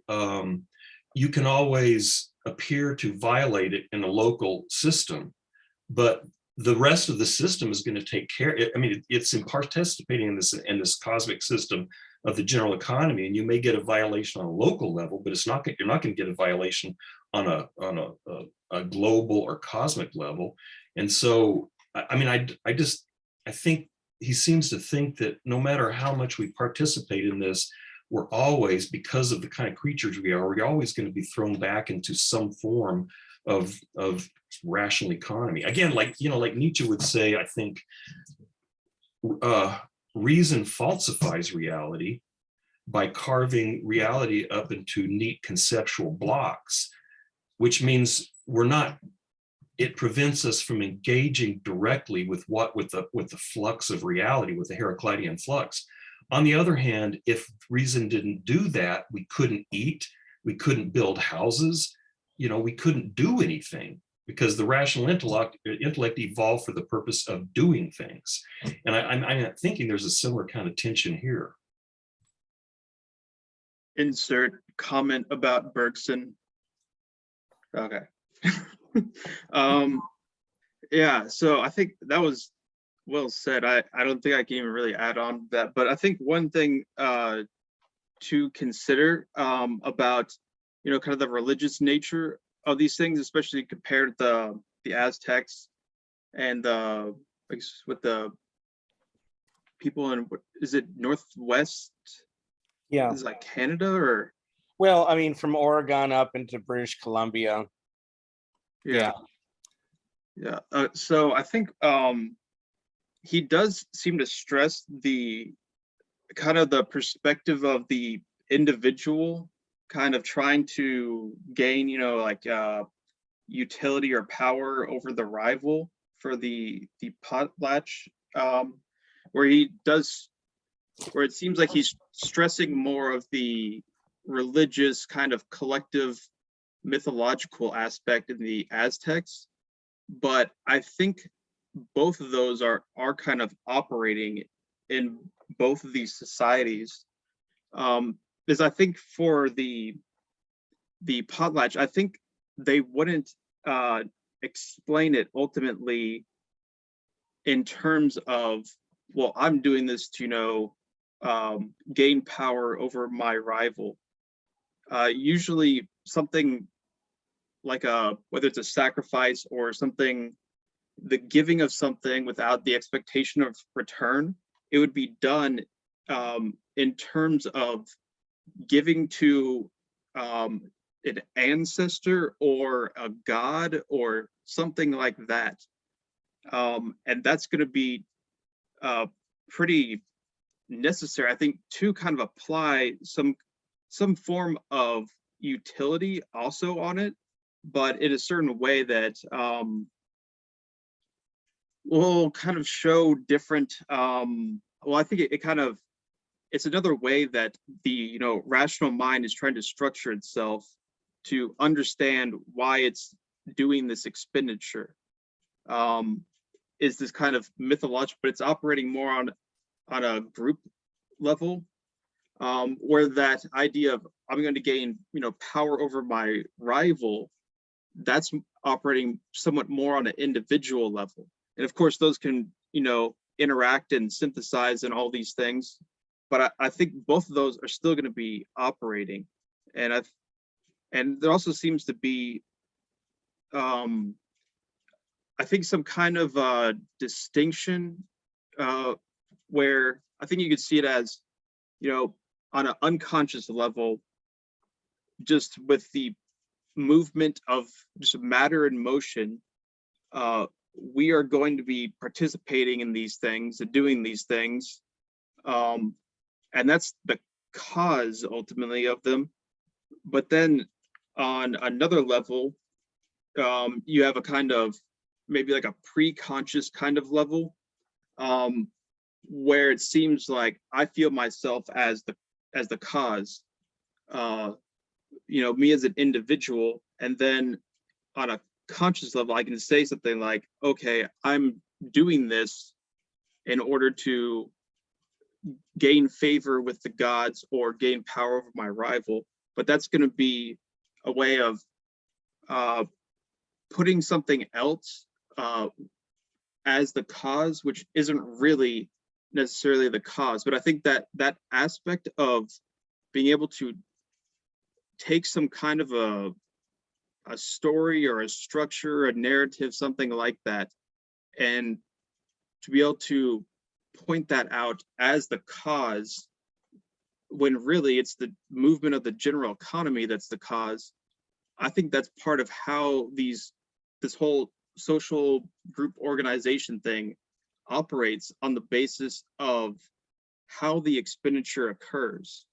you can always appear to violate it in a local system, but the rest of the system is going to take care. It's in participating in this cosmic system of the general economy, and you may get a violation on a local level, but you're not going to get a violation on a global or cosmic level. And so, I think he seems to think that no matter how much we participate in this, we're always, because of the kind of creatures we're always going to be thrown back into some form of rational economy. Again, like Nietzsche would say, I think, reason falsifies reality by carving reality up into neat conceptual blocks, which means it prevents us from engaging directly with the flux of reality, with the Heraclitean flux. On the other hand, if reason didn't do that, we couldn't eat, we couldn't build houses, we couldn't do anything, because the rational intellect evolved for the purpose of doing things. And I'm thinking there's a similar kind of tension here. Insert comment about Bergson. Okay. Yeah, so I think that was well said. I don't think I can even really add on to that, but I think one thing to consider about kind of the religious nature of these things, especially compared to the Aztecs and with the people in, is it Northwest? Yeah. Is it like Canada or? Well, from Oregon up into British Columbia. Yeah. So I think he does seem to stress the kind of the perspective of the individual kind of trying to gain, like utility or power over the rival for the Potlatch, where it seems like he's stressing more of the religious kind of collective mythological aspect in the Aztecs. But I think both of those are kind of operating in both of these societies. Because I think for the Potlatch, I think they wouldn't explain it ultimately in terms of, well, I'm doing this to gain power over my rival. Usually something like whether it's a sacrifice or something, the giving of something without the expectation of return, it would be done in terms of giving to an ancestor or a god or something like that. And that's going to be pretty necessary, I think, to kind of apply some form of utility also on it, but in a certain way that will kind of show different, well, I think it's another way that the rational mind is trying to structure itself to understand why it's doing this expenditure. Is this kind of mythological, but it's operating more on a group level, where that idea of I'm going to gain power over my rival, that's operating somewhat more on an individual level. And of course those can interact and synthesize and all these things, but I think both of those are still going to be operating. And there also seems to be I think some kind of distinction where I think you could see it as, on an unconscious level, just with the movement of just matter in motion, we are going to be participating in these things and doing these things. And that's the cause ultimately of them. But then on another level, you have a kind of maybe like a pre-conscious kind of level, where it seems like I feel myself as the cause, me as an individual, and then on a conscious level I can say something like, okay, I'm doing this in order to gain favor with the gods or gain power over my rival. But that's going to be a way of putting something else as the cause, which isn't really necessarily the cause. But I think that aspect of being able to take some kind of a story or a structure, a narrative, something like that, and to be able to point that out as the cause, when really it's the movement of the general economy that's the cause. I think that's part of how this whole social group organization thing operates, on the basis of how the expenditure occurs.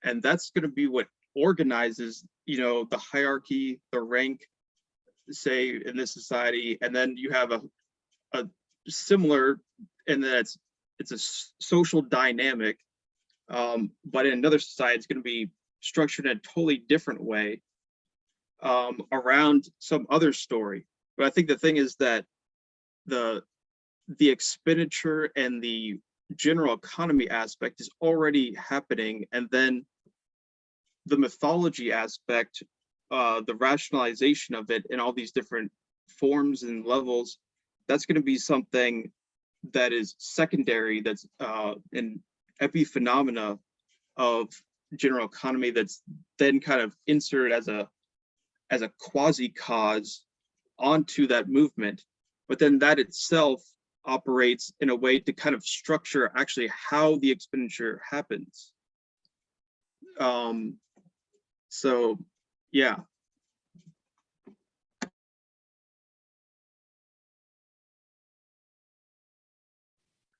And that's going to be what organizes, the hierarchy, the rank, say, in this society. And then you have a similar, and then it's a social dynamic, but in another society it's going to be structured in a totally different way, around some other story. But I think the thing is that the expenditure and the general economy aspect is already happening, and then the mythology aspect, the rationalization of it in all these different forms and levels, that's going to be something that is secondary, that's an epiphenomena of general economy, that's then kind of inserted as a quasi cause onto that movement. But then that itself operates in a way to kind of structure actually how the expenditure happens. So yeah.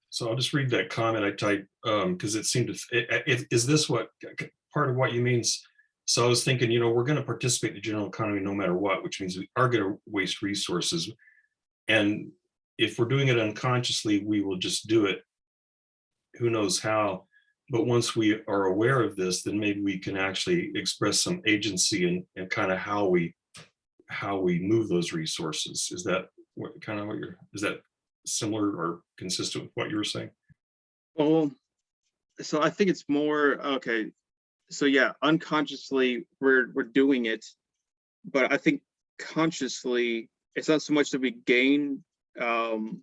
So I'll just read that comment I typed, because it seemed to, is this what part of what you mean So I was thinking, we're going to participate in the general economy no matter what, which means we are going to waste resources. And if we're doing it unconsciously, we will just do it. Who knows how? But once we are aware of this, then maybe we can actually express some agency and kind of how we move those resources. Is that is that similar or consistent with what you were saying? Well, so I think it's more, okay. So yeah, unconsciously we're doing it, but I think consciously it's not so much that we gain some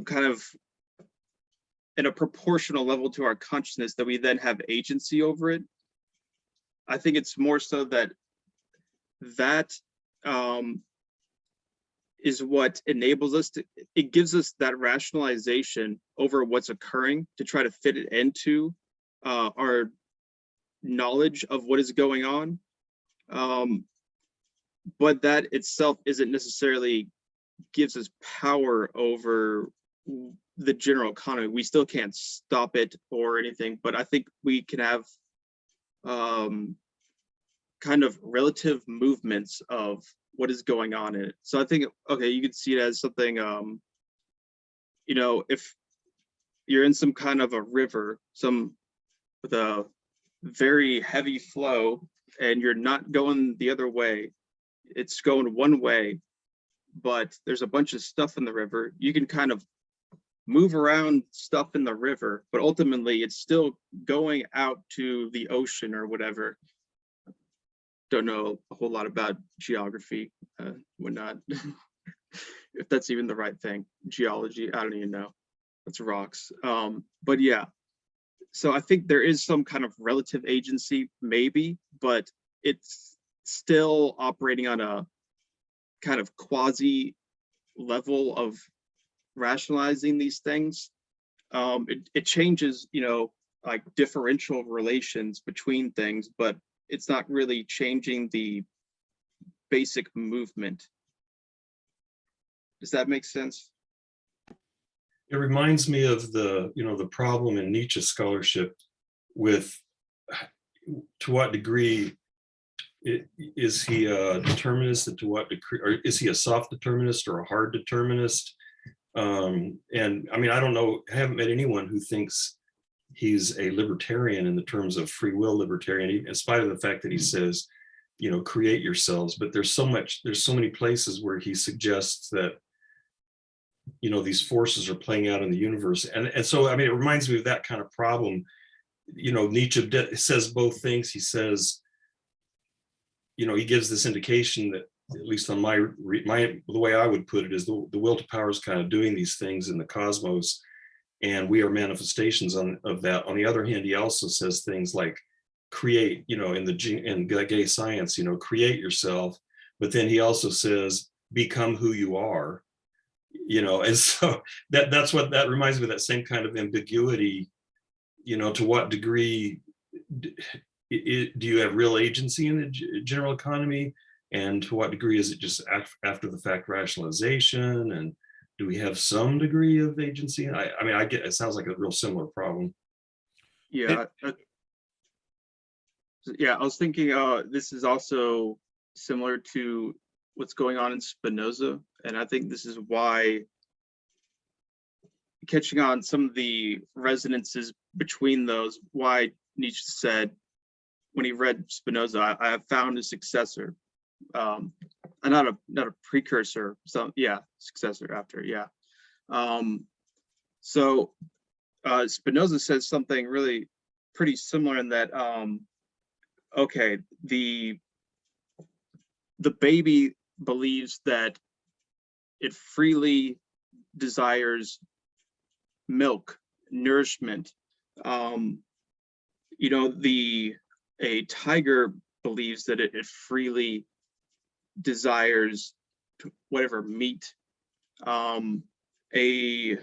kind of, in a proportional level to our consciousness, that we then have agency over it. I think it's more so that is what enables us to, it gives us that rationalization over what's occurring to try to fit it into our knowledge of what is going on. But that itself isn't necessarily gives us power over the general economy. We still can't stop it or anything, but I think we can have kind of relative movements of what is going on in it. So I think, okay, you could see it as something, if you're in some kind of a river, with a very heavy flow, and you're not going the other way, it's going one way, but there's a bunch of stuff in the river. You can kind of move around stuff in the river, but ultimately it's still going out to the ocean or whatever. Don't know a whole lot about geography, whatnot. If that's even the right thing. Geology, I don't even know. That's rocks. But yeah, so I think there is some kind of relative agency, maybe, but it's still operating on a kind of quasi level of rationalizing these things. It changes, like differential relations between things, but it's not really changing the basic movement. Does that make sense? It reminds me of the problem in Nietzsche scholarship with to what degree is he a determinist, and to what degree, or is he a soft determinist or a hard determinist? And I mean, I don't know, I haven't met anyone who thinks he's a libertarian in the terms of free will libertarian, in spite of the fact that he says, create yourselves. But there's so many places where he suggests that, these forces are playing out in the universe. And so, I mean, it reminds me of that kind of problem. Nietzsche says both things. He says, he gives this indication that, at least on the way I would put it, is the will to power is kind of doing these things in the cosmos, and we are manifestations of that. On the other hand, he also says things like create, in gay science, create yourself. But then he also says, become who you are, and so that's what that reminds me of, that same kind of ambiguity. To what degree do you have real agency in the general economy, and to what degree is it just after the fact rationalization, and do we have some degree of agency? I mean, I get, it sounds like a real similar problem. Yeah. Yeah, I was thinking this is also similar to what's going on in Spinoza. And I think this is why, catching on some of the resonances between those, why Nietzsche said when he read Spinoza, I have found a successor. And not a precursor, successor after, so Spinoza says something really pretty similar in that, okay, the baby believes that it freely desires milk, nourishment. A tiger believes that it freely desires whatever meat. You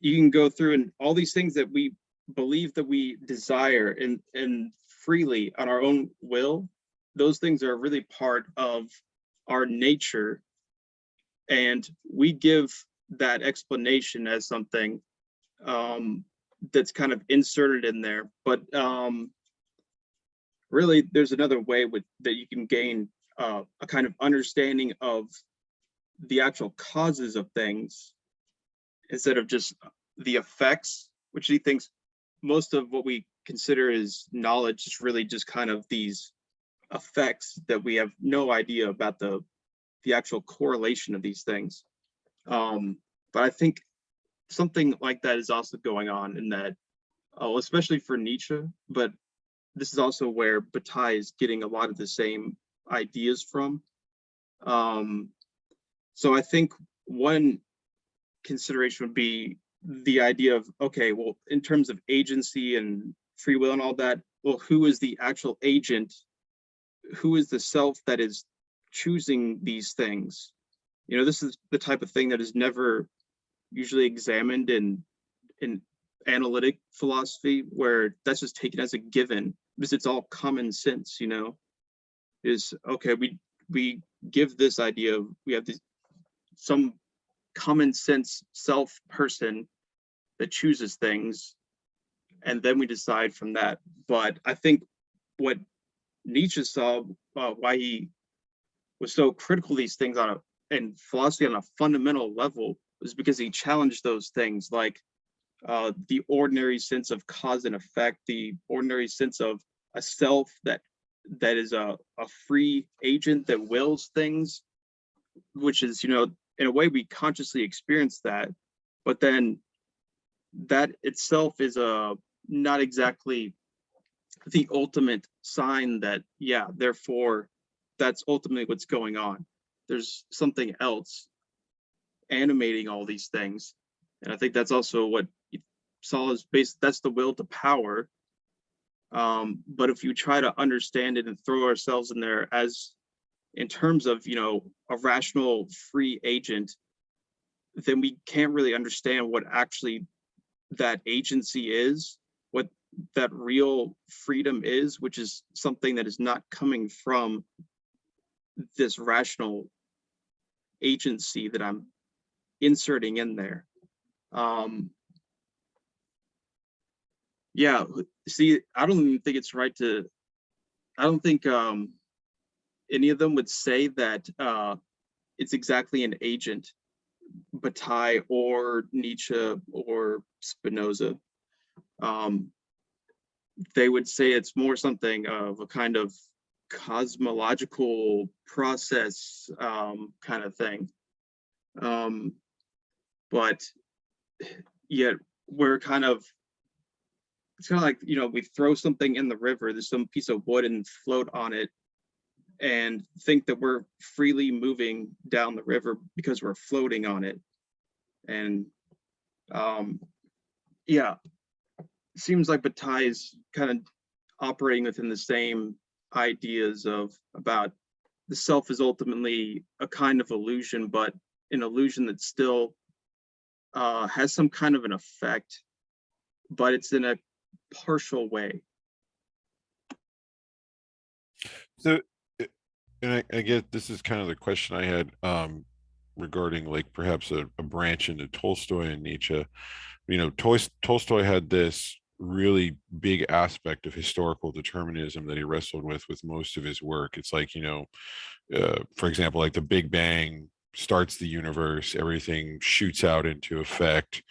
can go through and all these things that we believe that we desire and freely on our own will, those things are really part of our nature, and we give that explanation as something that's kind of inserted in there. But really there's another way that you can gain a kind of understanding of the actual causes of things instead of just the effects, which he thinks most of what we consider as knowledge is really just kind of these effects that we have no idea about the actual correlation of these things. But I think something like that is also going on in that, especially for Nietzsche, but this is also where Bataille is getting a lot of the same ideas from. So I think one consideration would be the idea of, okay, well, in terms of agency and free will and all that, well, who is the actual agent? Who is the self that is choosing these things? You know, this is the type of thing that is never usually examined in analytic philosophy, where that's just taken as a given because it's all common sense, you know, is okay, we give this idea of we have this some common sense self person that chooses things, and then we decide from that. But I think what Nietzsche saw, why he was so critical of these things and philosophy on a fundamental level, was because he challenged those things, like the ordinary sense of cause and effect, the ordinary sense of a self that is a free agent that wills things, which is, you know, in a way we consciously experience that, but then that itself is not exactly the ultimate sign that, yeah, therefore that's ultimately what's going on. There's something else animating all these things. And I think that's also what Saul is based, that's the will to power. But if you try to understand it and throw ourselves in there as in terms of, you know, a rational free agent, then we can't really understand what actually that agency is, what that real freedom is, which is something that is not coming from this rational agency that I'm inserting in there. Yeah, see, I don't even think it's right to, I don't think any of them would say that it's exactly an agent, Bataille or Nietzsche or Spinoza. They would say it's more something of a kind of cosmological process kind of thing. But yet we're kind of, it's kind of like, you know, we throw something in the river, there's some piece of wood and float on it and think that we're freely moving down the river because we're floating on it. And yeah, it seems like Bataille is kind of operating within the same ideas about the self is ultimately a kind of illusion, but an illusion that still has some kind of an effect, but it's in a partial way. So, and I guess this is kind of the question I had regarding like perhaps a branch into Tolstoy and Nietzsche. You know, Tolstoy had this really big aspect of historical determinism that he wrestled with most of his work. It's like, you know, for example, like the Big Bang starts the universe, everything shoots out into effect,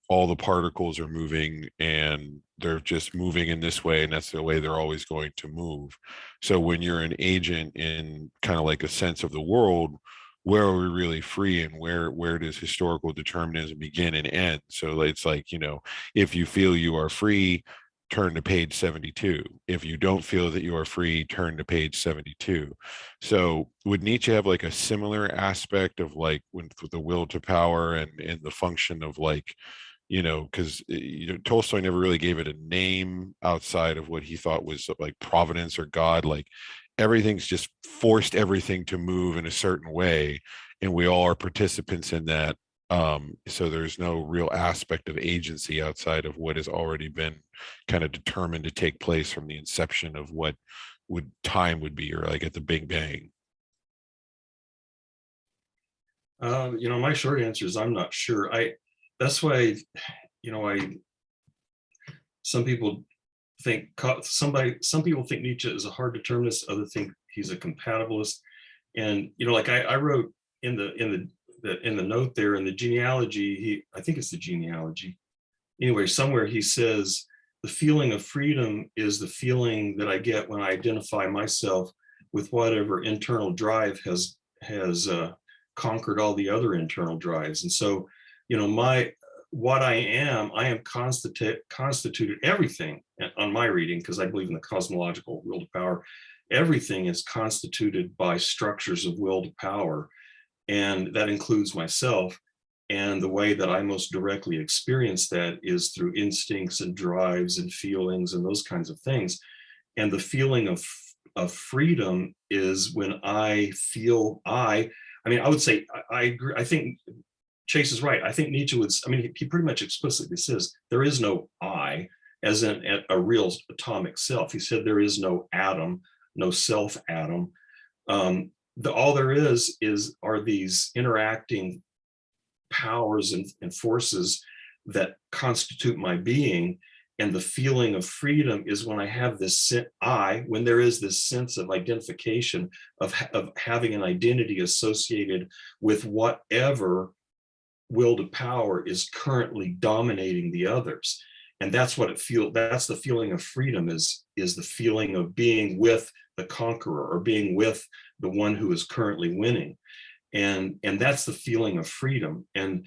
all the particles are moving and they're just moving in this way, and that's the way they're always going to move. So when you're an agent in kind of like a sense of the world, where are we really free, and where does historical determinism begin and end? So it's like, you know, if you feel you are free, turn to page 72. If you don't feel that you are free, turn to page 72. So would Nietzsche have like a similar aspect of like with the will to power and the function of like, you know, because you know, Tolstoy never really gave it a name outside of what he thought was like providence or God. Like everything's just forced everything to move in a certain way, and we all are participants in that. So there's no real aspect of agency outside of what has already been kind of determined to take place from the inception of what time would be, or like at the Big Bang. You know, my short answer is I'm not sure. That's why, you know, some people some people think Nietzsche is a hard determinist, others think he's a compatibilist. And, you know, like I wrote in the note there in the genealogy, I think it's the genealogy. Anyway, somewhere he says, the feeling of freedom is the feeling that I get when I identify myself with whatever internal drive has conquered all the other internal drives. And so, you know, what I am constituted everything on my reading, because I believe in the cosmological will to power. Everything is constituted by structures of will to power, and that includes myself. And the way that I most directly experience that is through instincts and drives and feelings and those kinds of things. And the feeling of freedom is when I feel I mean, I would say, I agree. I think Chase is right. I think Nietzsche would, I mean, he pretty much explicitly says there is no I as in a real atomic self. He said there is no atom, no self atom. All there are these interacting powers and forces that constitute my being. And the feeling of freedom is when I have this when there is this sense of identification of having an identity associated with whatever will to power is currently dominating the others. And that's what that's the feeling of freedom is the feeling of being with the conqueror or being with the one who is currently winning. And that's the feeling of freedom. And,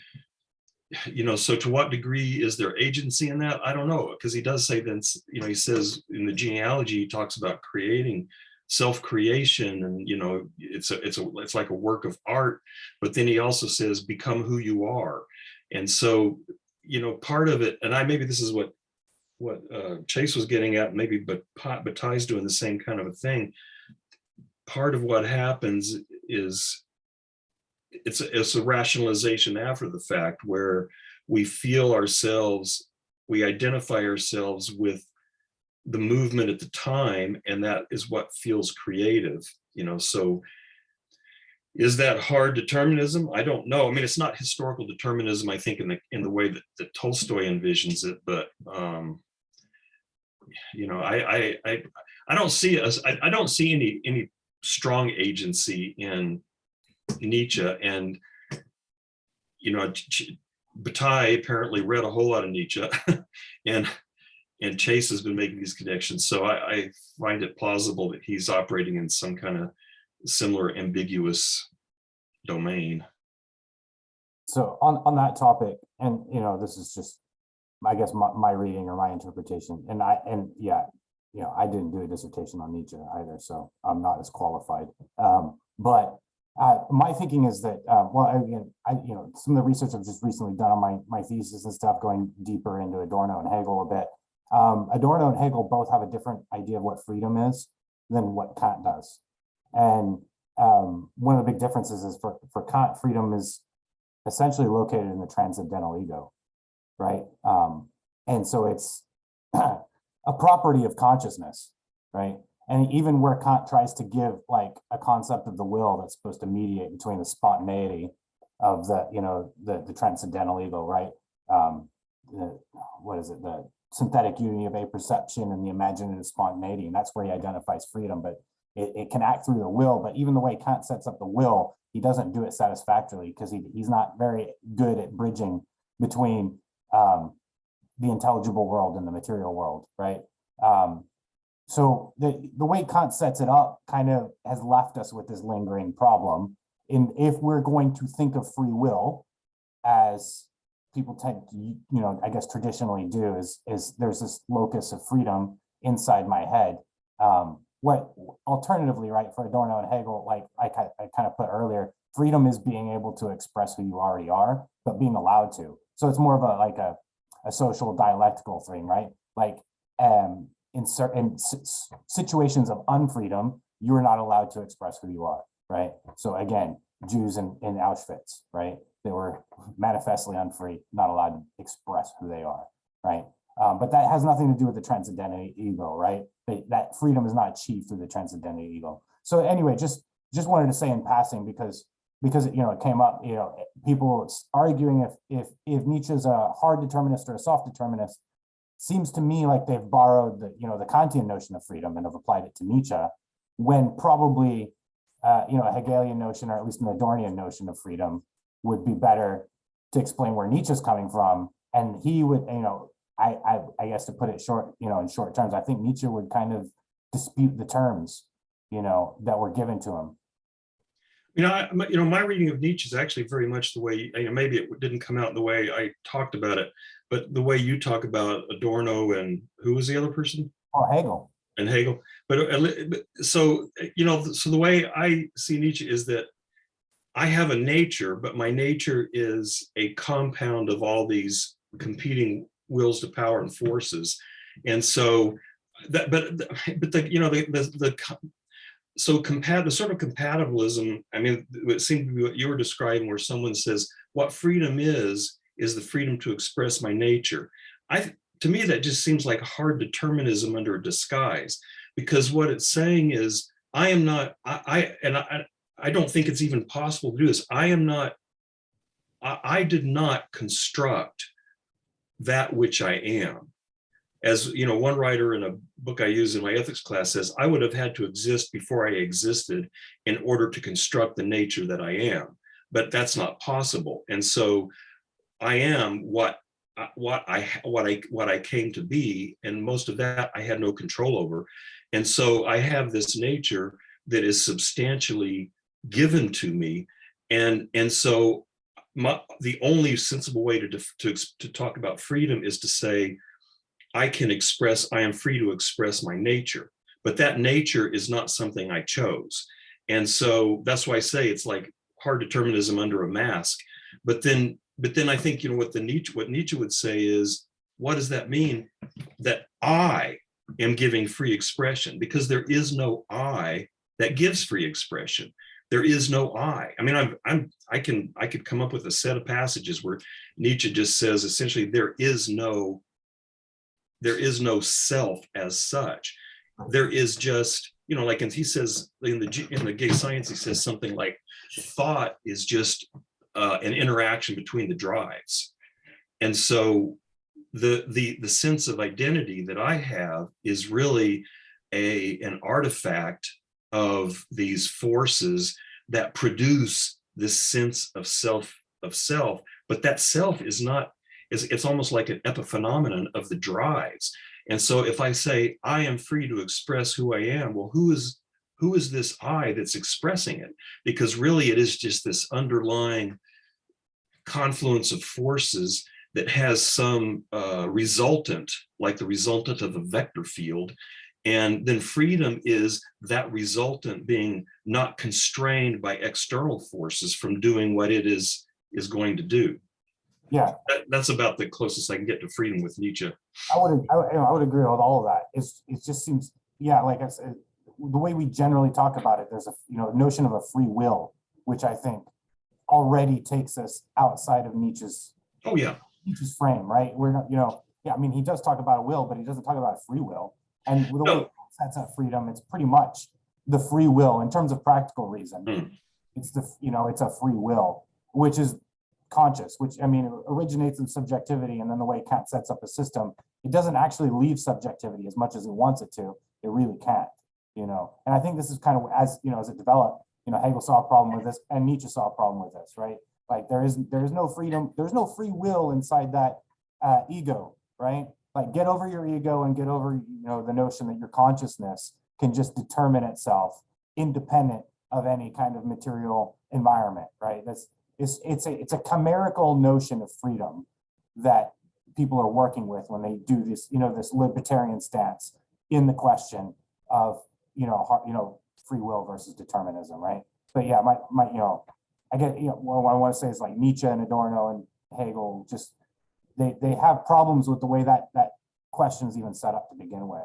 you know, so to what degree is there agency in that? I don't know, because he does say that, you know, he says in the genealogy, he talks about creating self-creation, and, you know, it's like a work of art, but then he also says, become who you are. And so, you know, part of it, and maybe this is what Chase was getting at, maybe, but Bataille's doing the same kind of a thing. Part of what happens is it's a rationalization after the fact, where we feel ourselves, we identify ourselves with the movement at the time, and that is what feels creative, you know. So is that hard determinism? I don't know. I mean, it's not historical determinism, I think, in the way that Tolstoy envisions it, but you know, I don't see I don't see any strong agency in Nietzsche. And, you know, Bataille apparently read a whole lot of Nietzsche, and Chase has been making these connections. So I find it plausible that he's operating in some kind of similar ambiguous domain. So on that topic, and, you know, this is just, I guess, my reading or my interpretation, and yeah, you know, I didn't do a dissertation on Nietzsche either, so I'm not as qualified. But my thinking is that, well, again, you know, some of the research I've just recently done on my thesis and stuff, going deeper into Adorno and Hegel a bit. Adorno and Hegel both have a different idea of what freedom is than what Kant does. And one of the big differences is for Kant, freedom is essentially located in the transcendental ego, right? And so it's a property of consciousness, right? And even where Kant tries to give like a concept of the will that's supposed to mediate between the spontaneity of the, you know, the transcendental ego, right? What is it? The synthetic unity of apperception and the imaginative spontaneity. And that's where he identifies freedom, but it can act through the will. But even the way Kant sets up the will, he doesn't do it satisfactorily, because he's not very good at bridging between the intelligible world and the material world, right? So the way Kant sets it up kind of has left us with this lingering problem. And if we're going to think of free will, as people tend to, you know, I guess traditionally do, is there's this locus of freedom inside my head. What alternatively, right, for Adorno and Hegel, like I kind of put earlier, freedom is being able to express who you already are, but being allowed to. So it's more of a social dialectical thing, right? Like in certain situations of unfreedom, you are not allowed to express who you are, right? So again, Jews in Auschwitz, right? They were manifestly unfree, not allowed to express who they are, right? But that has nothing to do with the transcendental ego, right? That freedom is not achieved through the transcendental ego. So anyway, just wanted to say in passing, because you know, it came up, you know, people arguing if Nietzsche's a hard determinist or a soft determinist. seems to me like they've borrowed the, the Kantian notion of freedom and have applied it to Nietzsche, when probably, a Hegelian notion, or at least an Adornian notion of freedom, would be better to explain where Nietzsche's coming from. And he would, I guess, to put it short, in short terms, I think Nietzsche would kind of dispute the terms, that were given to him. My reading of Nietzsche is actually very much the way, maybe it didn't come out the way I talked about it, but the way you talk about Adorno and who was the other person? Oh, Hegel. And Hegel. But so the way I see Nietzsche is that I have a nature, but my nature is a compound of all these competing wills to power and forces. And so that, the sort of compatibilism, it seemed to be what you were describing, where someone says, what freedom is the freedom to express my nature. To me, that just seems like hard determinism under a disguise, because what it's saying is, I don't think it's even possible to do this. I did not construct that which I am. As one writer in a book I use in my ethics class says, I would have had to exist before I existed in order to construct the nature that I am, but that's not possible. And so I am what I came to be, and most of that I had no control over. And so I have this nature that is substantially given to me, and so the only sensible way to talk about freedom is to say, I am free to express my nature, but that nature is not something I chose. And so that's why I say it's like hard determinism under a mask. But then I think, what Nietzsche would say is, what does that mean? That I am giving free expression, because there is no I that gives free expression. There is no I. I could come up with a set of passages where Nietzsche just says, essentially, there is no self as such. There is just, like, and he says in the Gay Science, he says something like, thought is just an interaction between the drives. And so the sense of identity that I have is really an artifact of these forces that produce this sense of self, but that self is not, it's almost like an epiphenomenon of the drives. And so if I say, I am free to express who I am, well, who is this I that's expressing it? Because really it is just this underlying confluence of forces that has some resultant, like the resultant of a vector field. And then freedom is that resultant being not constrained by external forces from doing what it is going to do. Yeah, that's about the closest I can get to freedom with Nietzsche. I would agree with all of that. It just seems, like I said, the way we generally talk about it, there's a notion of a free will, which I think already takes us outside of Nietzsche's frame, right? We're not, he does talk about a will, but he doesn't talk about free will. And the way he sets up freedom, it's pretty much the free will in terms of practical reason. It's it's a free will, which is conscious, which originates in subjectivity. And then the way Kant sets up a system, it doesn't actually leave subjectivity as much as it wants it to. It really can't, and I think this is kind of as it developed, Hegel saw a problem with this and Nietzsche saw a problem with this, right? Like there is no freedom, there's no free will inside that ego, right? Like get over your ego and get over, the notion that your consciousness can just determine itself independent of any kind of material environment, right? It's a chimerical notion of freedom that people are working with when they do this, this libertarian stance in the question of, free will versus determinism, right? But yeah, I get, what I want to say is like Nietzsche and Adorno and Hegel, just they have problems with the way that question is even set up to begin with.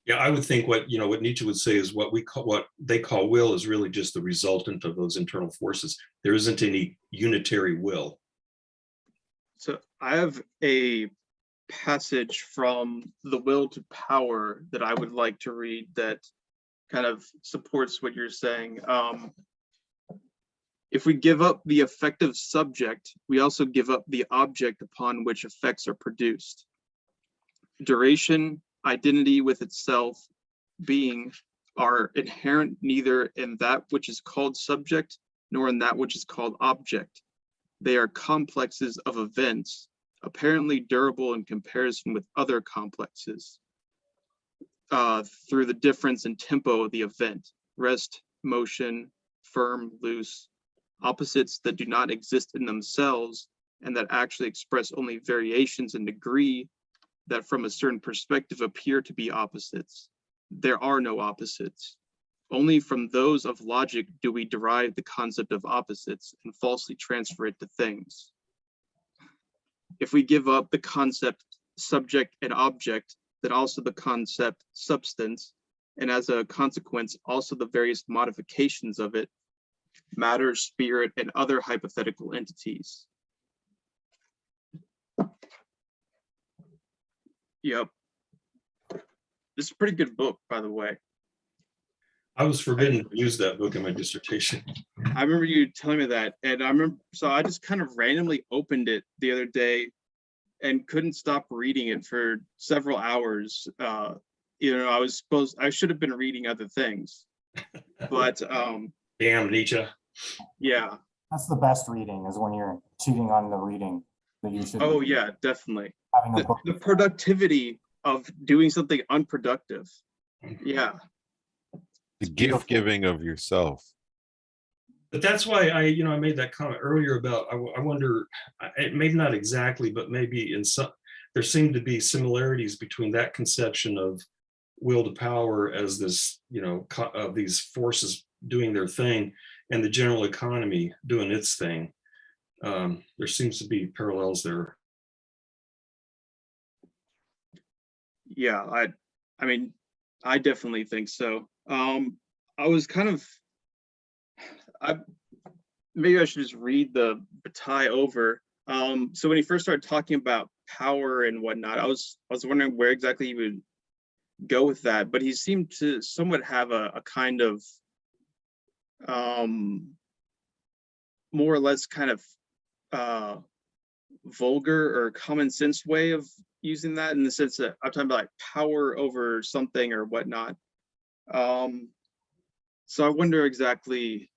Yeah, I would think what Nietzsche would say is what they call will is really just the resultant of those internal forces. There isn't any unitary will. So I have a passage from The Will to Power that I would like to read that kind of supports what you're saying. If we give up the effective subject, we also give up the object upon which effects are produced. Duration, identity with itself, being are inherent neither in that which is called subject nor in that which is called object. They are complexes of events, apparently durable in comparison with other complexes through the difference in tempo of the event, rest, motion, firm, loose, opposites that do not exist in themselves and that actually express only variations in degree that from a certain perspective appear to be opposites. There are no opposites. Only from those of logic do we derive the concept of opposites and falsely transfer it to things. If we give up the concept subject and object, then also the concept substance, and as a consequence, also the various modifications of it, matter, spirit, and other hypothetical entities. Yep. This is a pretty good book, by the way. I was forbidden to use that book in my dissertation. I remember you telling me that, and I remember, so I just kind of randomly opened it the other day and couldn't stop reading it for several hours. I should have been reading other things, but Damn, Nietzsche. yeah. That's the best reading, is when you're cheating on the reading that you should. Oh yeah, definitely. Having a book. The productivity of doing something unproductive. Yeah. The gift giving of yourself. But that's why I made that comment earlier about, I wonder, maybe not exactly, but maybe in some, there seem to be similarities between that conception of will to power as this, of these forces doing their thing and the general economy doing its thing. There seems to be parallels there. Yeah, I mean, I definitely think so. I was kind of, maybe I should just read the Bataille over. So when he first started talking about power and whatnot, I was wondering where exactly he would go with that, but he seemed to somewhat have a kind of more or less kind of vulgar or common sense way of using that, in the sense that I'm talking about like power over something or whatnot. So I wonder exactly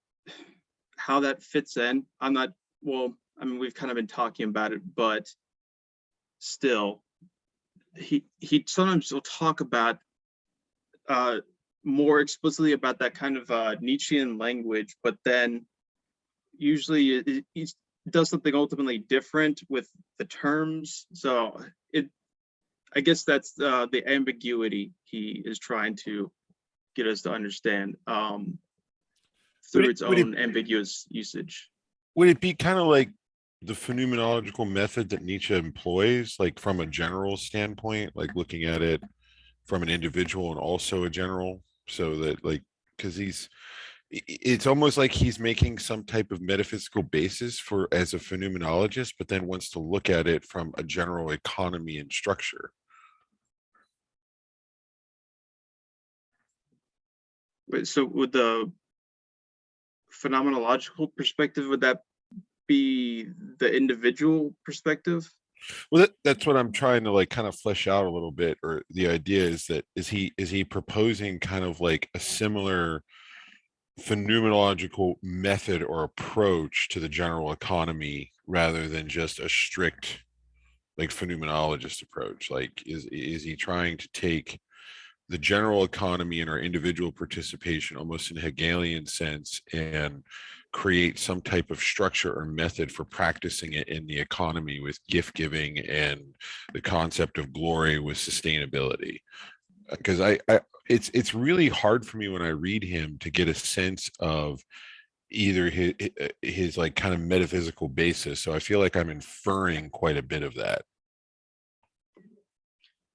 how that fits in. We've kind of been talking about it, but still, he sometimes will talk about more explicitly about that kind of Nietzschean language, but then usually he does something ultimately different with the terms. So I guess that's the ambiguity he is trying to get us to understand through its own ambiguous usage. Would it be kind of like the phenomenological method that Nietzsche employs, like from a general standpoint, like looking at it from an individual and also a general, so that like, because it's almost like he's making some type of metaphysical basis for as a phenomenologist, but then wants to look at it from a general economy and structure. Wait, so with the phenomenological perspective, would that be the individual perspective? Well, that's what I'm trying to like kind of flesh out a little bit. Or the idea is that is he proposing kind of like a similar phenomenological method or approach to the general economy rather than just a strict like phenomenologist approach? Like is he trying to take the general economy and our individual participation almost in a Hegelian sense and create some type of structure or method for practicing it in the economy with gift giving and the concept of glory with sustainability? Because it's really hard for me when I read him to get a sense of either his like kind of metaphysical basis. So I feel like I'm inferring quite a bit of that.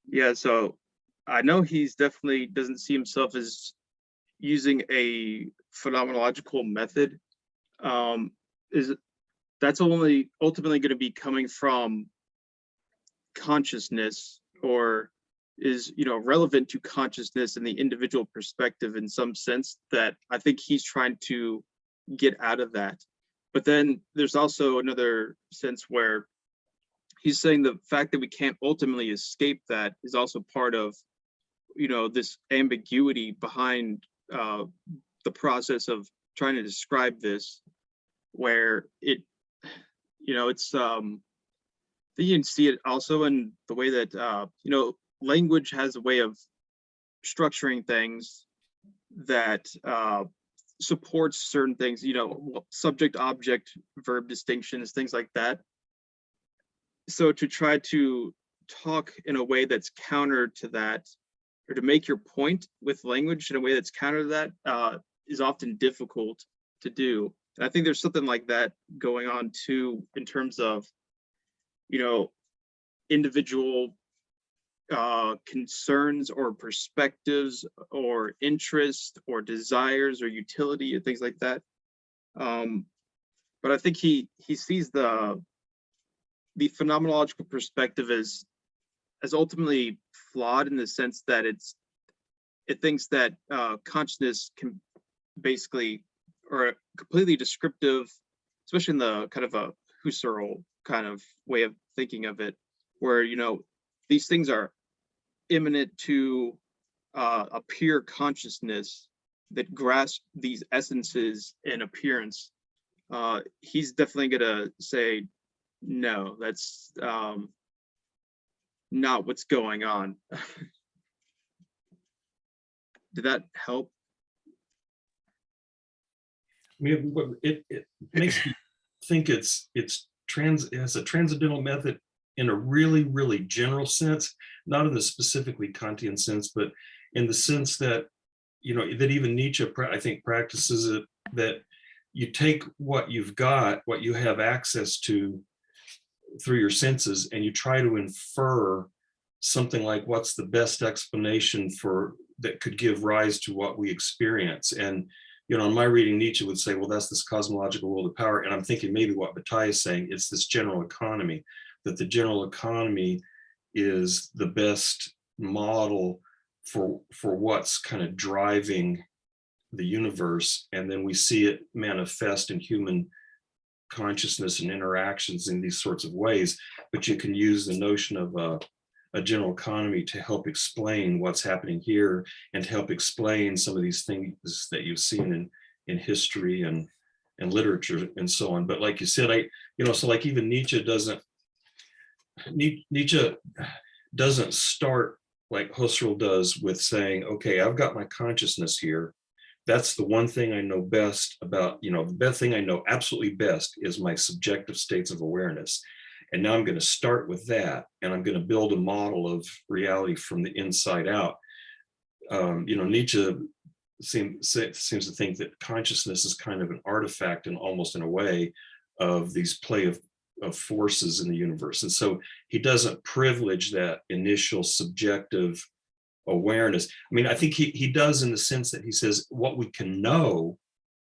Yeah, so I know he's definitely doesn't see himself as using a phenomenological method. That's only ultimately going to be coming from consciousness, or is relevant to consciousness and the individual perspective in some sense, that I think he's trying to get out of that. But then there's also another sense where he's saying the fact that we can't ultimately escape that is also part of, this ambiguity behind the process of trying to describe this, where it, it's, you can see it also in the way that, language has a way of structuring things that supports certain things, subject, object, verb distinctions, things like that. So to try to talk in a way that's counter to that, or to make your point with language in a way that's counter to that, is often difficult to do. And I think there's something like that going on too, in terms of, individual concerns or perspectives or interest or desires or utility and things like that. But I think he sees the phenomenological perspective as ultimately flawed, in the sense that it thinks that consciousness can basically, or completely descriptive, especially in the kind of a Husserl kind of way of thinking of it, where these things are imminent to a pure consciousness that grasp these essences and appearance. He's definitely gonna say, no, that's not what's going on. Did that help? I mean, it makes me think it has a transcendental method in a really, really general sense, not in the specifically Kantian sense, but in the sense that, that even Nietzsche, I think, practices it, that you take what you've got, what you have access to through your senses, and you try to infer something like what's the best explanation that could give rise to what we experience. And in my reading, Nietzsche would say, well, that's this cosmological world of power. And I'm thinking maybe what Bataille is saying, it's this general economy, that the general economy is the best model for what's kind of driving the universe. And then we see it manifest in human consciousness and interactions in these sorts of ways. But you can use the notion of a general economy to help explain what's happening here, and to help explain some of these things that you've seen in history and literature and so on. But like you said, so like even Nietzsche doesn't start like Husserl does with saying, okay, I've got my consciousness here. That's the one thing I know best about, the best thing I know absolutely best is my subjective states of awareness. And now I'm going to start with that, and I'm going to build a model of reality from the inside out. Nietzsche seems to think that consciousness is kind of an artifact, and almost in a way, of these play of forces in the universe. And so he doesn't privilege that initial subjective awareness. I mean, I think he does, in the sense that he says what we can know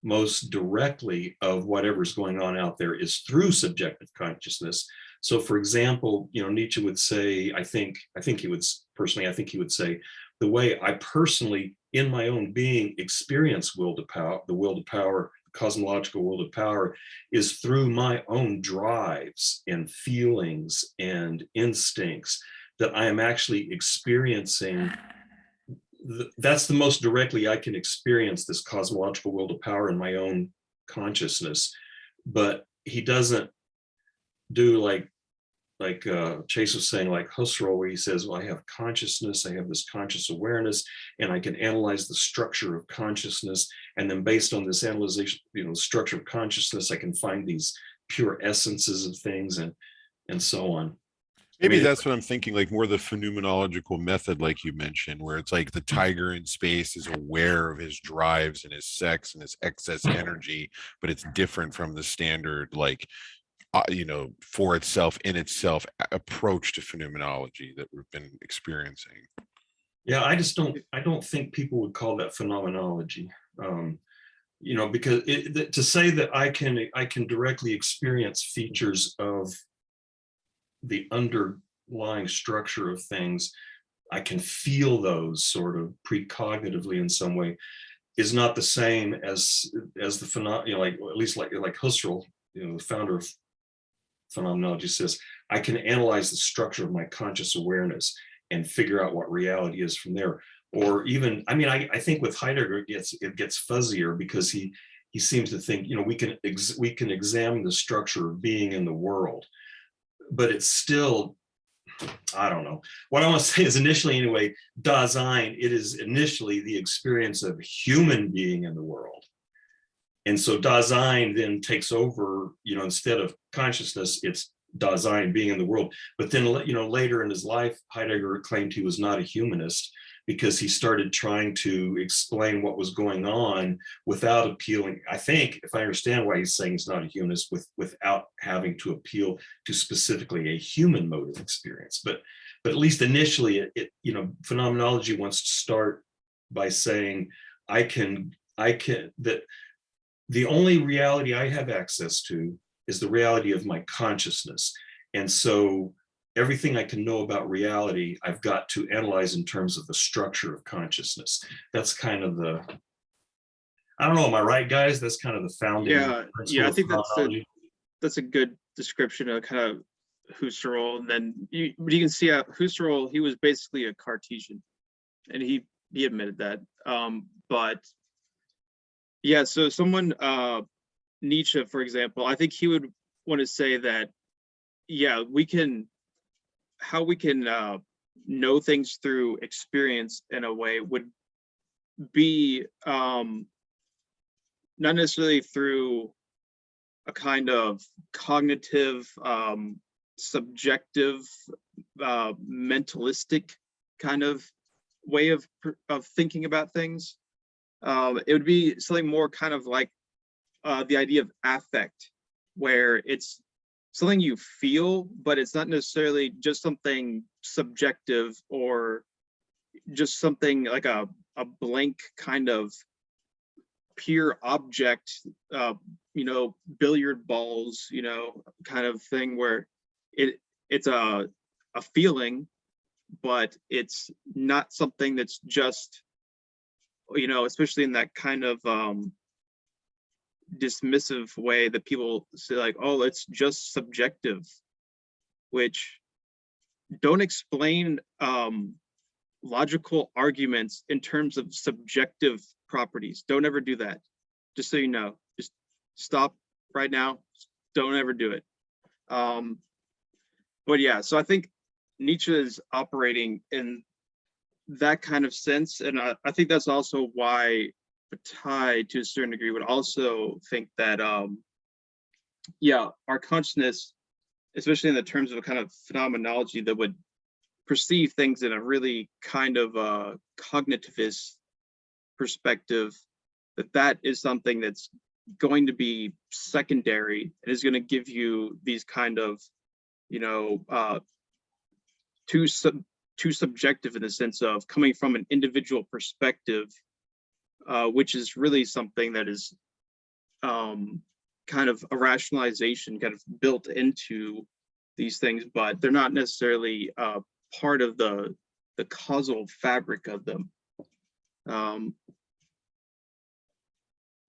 most directly of whatever's going on out there is through subjective consciousness. So for example, Nietzsche would say, I think he would say, the way I personally, in my own being, experience the will to power, the cosmological will to power, is through my own drives and feelings and instincts, that I am actually experiencing. That's the most directly I can experience this cosmological will to power in my own consciousness. But he doesn't do like Chase was saying, like Husserl, where he says, well, I have consciousness, I have this conscious awareness, and I can analyze the structure of consciousness. And then based on this analyzation, structure of consciousness, I can find these pure essences of things and so on. Maybe that's what I'm thinking, like more the phenomenological method, like you mentioned, where it's like the tiger in space is aware of his drives and his sex and his excess energy, but it's different from the standard, like, for itself, in itself approach to phenomenology that we've been experiencing. Yeah, I don't think people would call that phenomenology. Because to say that I can directly experience features of the underlying structure of things, I can feel those sort of precognitively in some way, is not the same as the phenomenon, at least like Husserl the founder of phenomenology, says, I can analyze the structure of my conscious awareness and figure out what reality is from there. Or even, I mean, I think with Heidegger, it gets fuzzier, because he seems to think, we can examine the structure of being in the world, but it's still, I don't know. What I want to say is, initially anyway, Dasein, it is initially the experience of human being in the world. And so Dasein then takes over, instead of consciousness, it's Dasein, being in the world. But then, later in his life, Heidegger claimed he was not a humanist, because he started trying to explain what was going on without appealing. I think, if I understand why he's saying he's not a humanist, without having to appeal to specifically a human mode of experience. But at least initially, phenomenology wants to start by saying, that the only reality I have access to is the reality of my consciousness. And so everything I can know about reality, I've got to analyze in terms of the structure of consciousness. That's kind of I don't know, am I right, guys? That's kind of the founding. Yeah, I think that's a good description of kind of Husserl. And then you can see Husserl, he was basically a Cartesian, and he admitted that. But yeah, so someone, Nietzsche, for example, I think he would want to say that, yeah, how we can know things through experience in a way would be not necessarily through a kind of cognitive, subjective, mentalistic kind of way of thinking about things. It would be something more kind of like the idea of affect, where it's something you feel, but it's not necessarily just something subjective or just something like a blank kind of pure object, billiard balls, kind of thing, where it's a feeling, but it's not something that's just, especially in that kind of dismissive way that people say, like, oh, it's just subjective, which don't explain logical arguments in terms of subjective properties. Don't ever do that. Just so you know, just stop right now. Don't ever do it. But yeah, so I think Nietzsche is operating in that kind of sense, and I think that's also why Bataille, to a certain degree, would also think that our consciousness, especially in the terms of a kind of phenomenology that would perceive things in a really kind of cognitivist perspective, that is something that's going to be secondary and is going to give you these kind of too subjective, in the sense of coming from an individual perspective, which is really something that is kind of a rationalization kind of built into these things, but they're not necessarily part of the causal fabric of them. I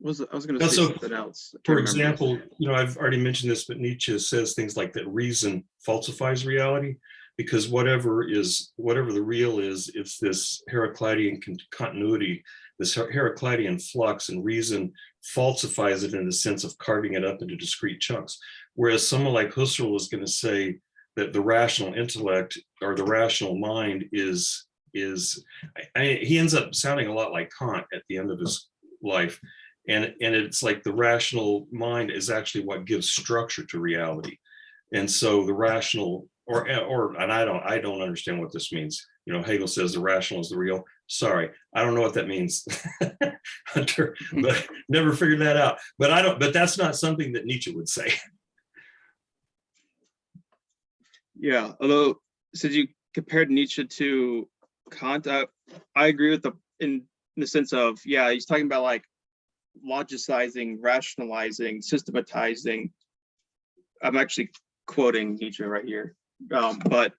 was going to say something else. For example, I've already mentioned this, but Nietzsche says things like that reason falsifies reality, because whatever the real is, it's this Heraclitean continuity, this Heraclitean flux, and reason falsifies it in the sense of carving it up into discrete chunks. Whereas someone like Husserl is going to say that the rational intellect, or the rational mind, is he ends up sounding a lot like Kant at the end of his life. And it's like the rational mind is actually what gives structure to reality. And so the rational, and I don't understand what this means. Hegel says the rational is the real. Sorry, I don't know what that means, Hunter, but never figured that out. But that's not something that Nietzsche would say. Yeah, although since you compared Nietzsche to Kant, I agree with in the sense of, yeah, he's talking about like logicizing, rationalizing, systematizing. I'm actually quoting Nietzsche right here. But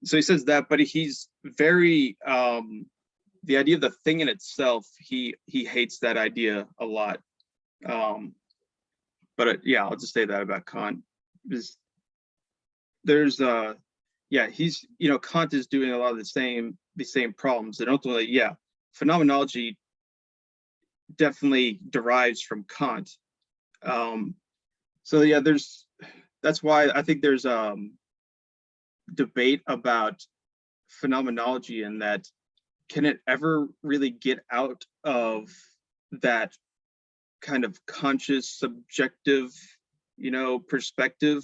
so he says that, but he's very the idea of the thing in itself, he hates that idea a lot. But yeah, I'll just say that about Kant. There's yeah, he's, you know, Kant is doing a lot of the same problems, and ultimately, yeah, phenomenology definitely derives from Kant. So yeah, that's why I think there's debate about phenomenology, and that can it ever really get out of that kind of conscious subjective, you know, perspective,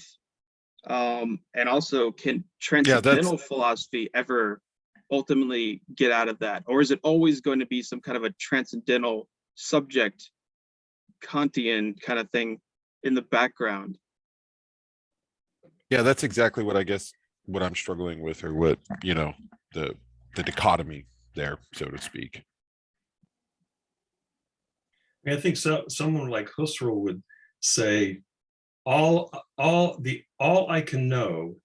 and also can transcendental philosophy ever ultimately get out of that, or is it always going to be some kind of a transcendental subject Kantian kind of thing in the background? Yeah, that's exactly what I guess what I'm struggling with, or what, you know, the dichotomy there, so to speak. I think so. Someone like Husserl would say, all I can know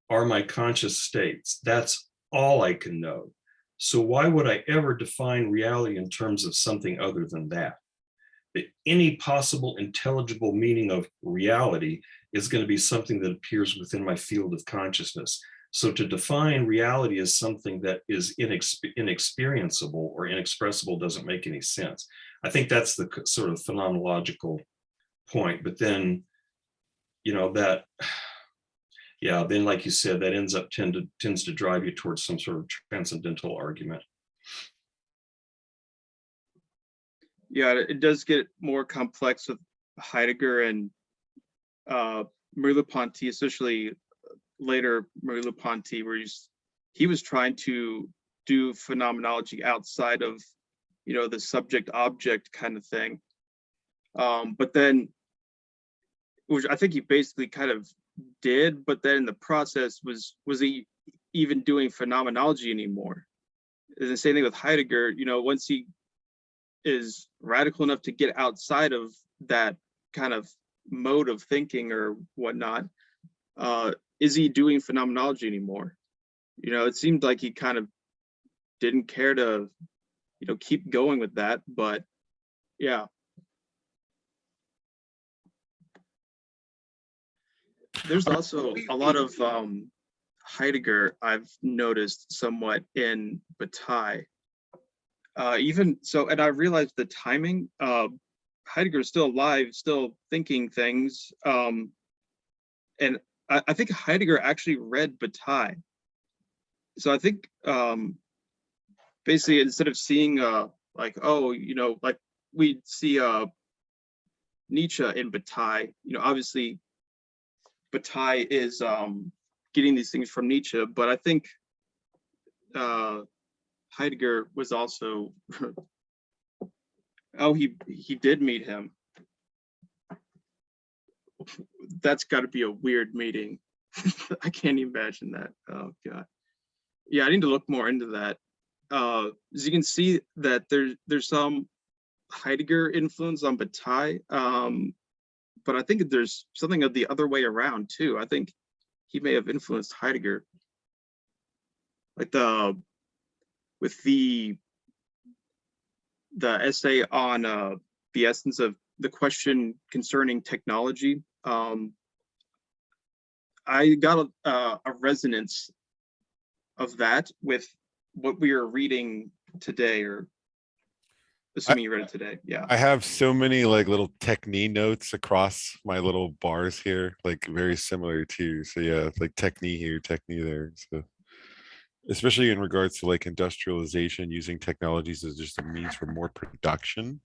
are my conscious states. That's all I can know. So why would I ever define reality in terms of something other than that? That any possible intelligible meaning of reality is going to be something that appears within my field of consciousness. So to define reality as something that is inexperienceable or inexpressible doesn't make any sense. I think that's the sort of phenomenological point. But then, you know, that, yeah, then like you said, that tends to drive you towards some sort of transcendental argument. Yeah, it does get more complex with Heidegger and Merleau-Ponty, especially later Merleau-Ponty, where he was trying to do phenomenology outside of, you know, the subject-object kind of thing. But then, which I think he basically kind of did, but then in the process, was he even doing phenomenology anymore? The same thing with Heidegger, you know, once he is radical enough to get outside of that kind of mode of thinking or whatnot, is he doing phenomenology anymore? You know, it seemed like he kind of didn't care to, you know, keep going with that, but yeah. There's also a lot of Heidegger I've noticed somewhat in Bataille. Even so, and I realized the timing, Heidegger is still alive, still thinking things. And I think Heidegger actually read Bataille. So I think basically, instead of seeing like, oh, you know, like we see Nietzsche in Bataille, you know, obviously Bataille is getting these things from Nietzsche, but I think Heidegger was also oh, he did meet him. That's got to be a weird meeting. I can't imagine that. Oh god. Yeah, I need to look more into that. As you can see that there's some Heidegger influence on Bataille, but I think there's something of the other way around too. I think he may have influenced Heidegger, like with the essay on the essence of the question concerning technology. I got a resonance of that with what we are reading today, or assuming you read it today. Yeah. I have so many like little technique notes across my little bars here, like very similar to, so yeah, like technique here, technique there. So especially in regards to like industrialization, using technologies as just a means for more production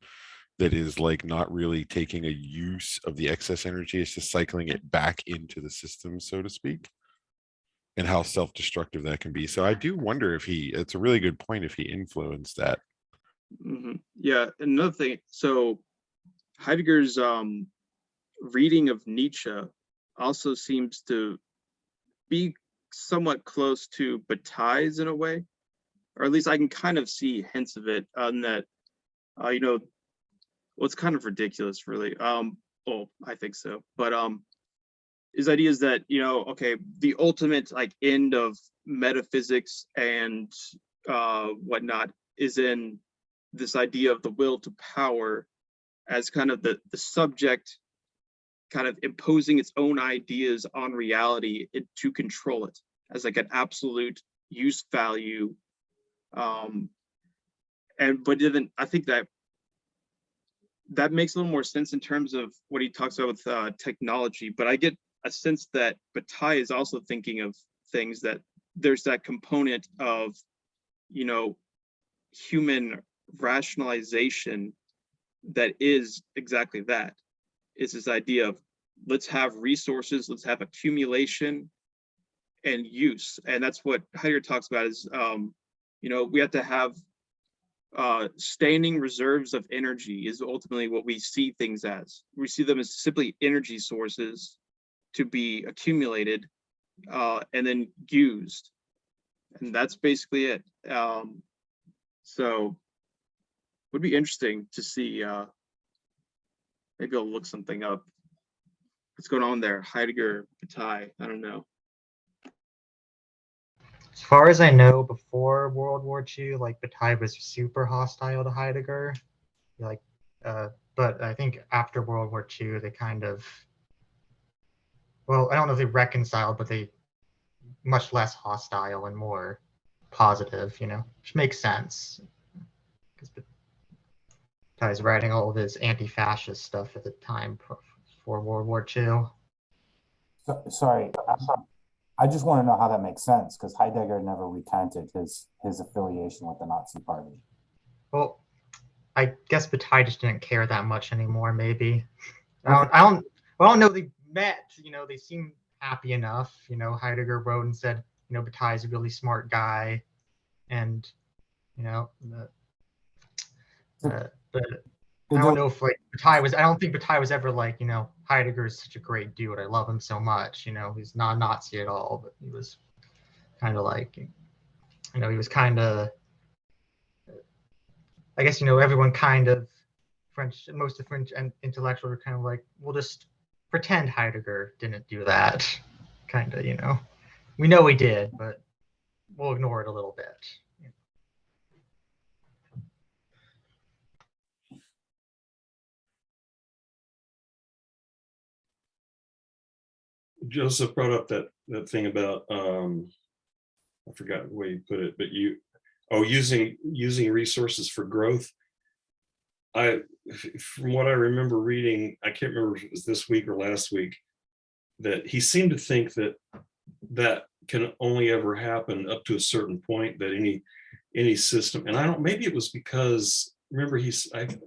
that is like not really taking a use of the excess energy, it's just cycling it back into the system, so to speak, and how self-destructive that can be. So I do wonder if it's a really good point if he influenced that. Yeah, another thing, so Heidegger's reading of Nietzsche also seems to be somewhat close to Bataille's in a way, or at least I can kind of see hints of it on that. You know, well, it's kind of ridiculous, really. Well, I think so, but his idea is that, you know, okay, the ultimate like end of metaphysics and whatnot is in this idea of the will to power as kind of the subject kind of imposing its own ideas on reality to control it as like an absolute use value. But then I think that makes a little more sense in terms of what he talks about with technology. But I get a sense that Bataille is also thinking of things that there's that component of, you know, human rationalization that is exactly that. It's this idea of let's have resources, let's have accumulation and use. And that's what Heidegger talks about is, you know, we have to have standing reserves of energy is ultimately what we see things as. We see them as simply energy sources to be accumulated and then used. And that's basically it. So would be interesting to see, maybe I'll look something up. What's going on there? Heidegger, Bataille, I don't know. As far as I know, before World War II, like Bataille was super hostile to Heidegger. Like, but I think after World War II, they kind of, well, I don't know if they reconciled, but they much less hostile and more positive, you know, which makes sense. Because Bataille's writing all of his anti-fascist stuff at the time for World War II. Sorry, I just want to know how that makes sense, because Heidegger never recanted his affiliation with the Nazi Party. Well, I guess Bataille just didn't care that much anymore. Maybe Okay. I don't know. They met. You know, they seemed happy enough. You know, Heidegger wrote and said, you know, Bataille's a really smart guy, and you know, but I don't know if like Bataille was. I don't think Bataille was ever like, you know, Heidegger is such a great dude. I love him so much. You know, he's not Nazi at all, but he was kind of like, you know, he was kind of. I guess, you know, everyone kind of most of the French intellectuals are kind of like, we'll just pretend Heidegger didn't do that. Kind of, you know, we know he did, but we'll ignore it a little bit. Joseph brought up that thing about I forgot the way you put it, but using resources for growth. From what I remember reading, I can't remember if it was this week or last week, that he seemed to think that can only ever happen up to a certain point, that any system, and I don't, maybe it was because, remember I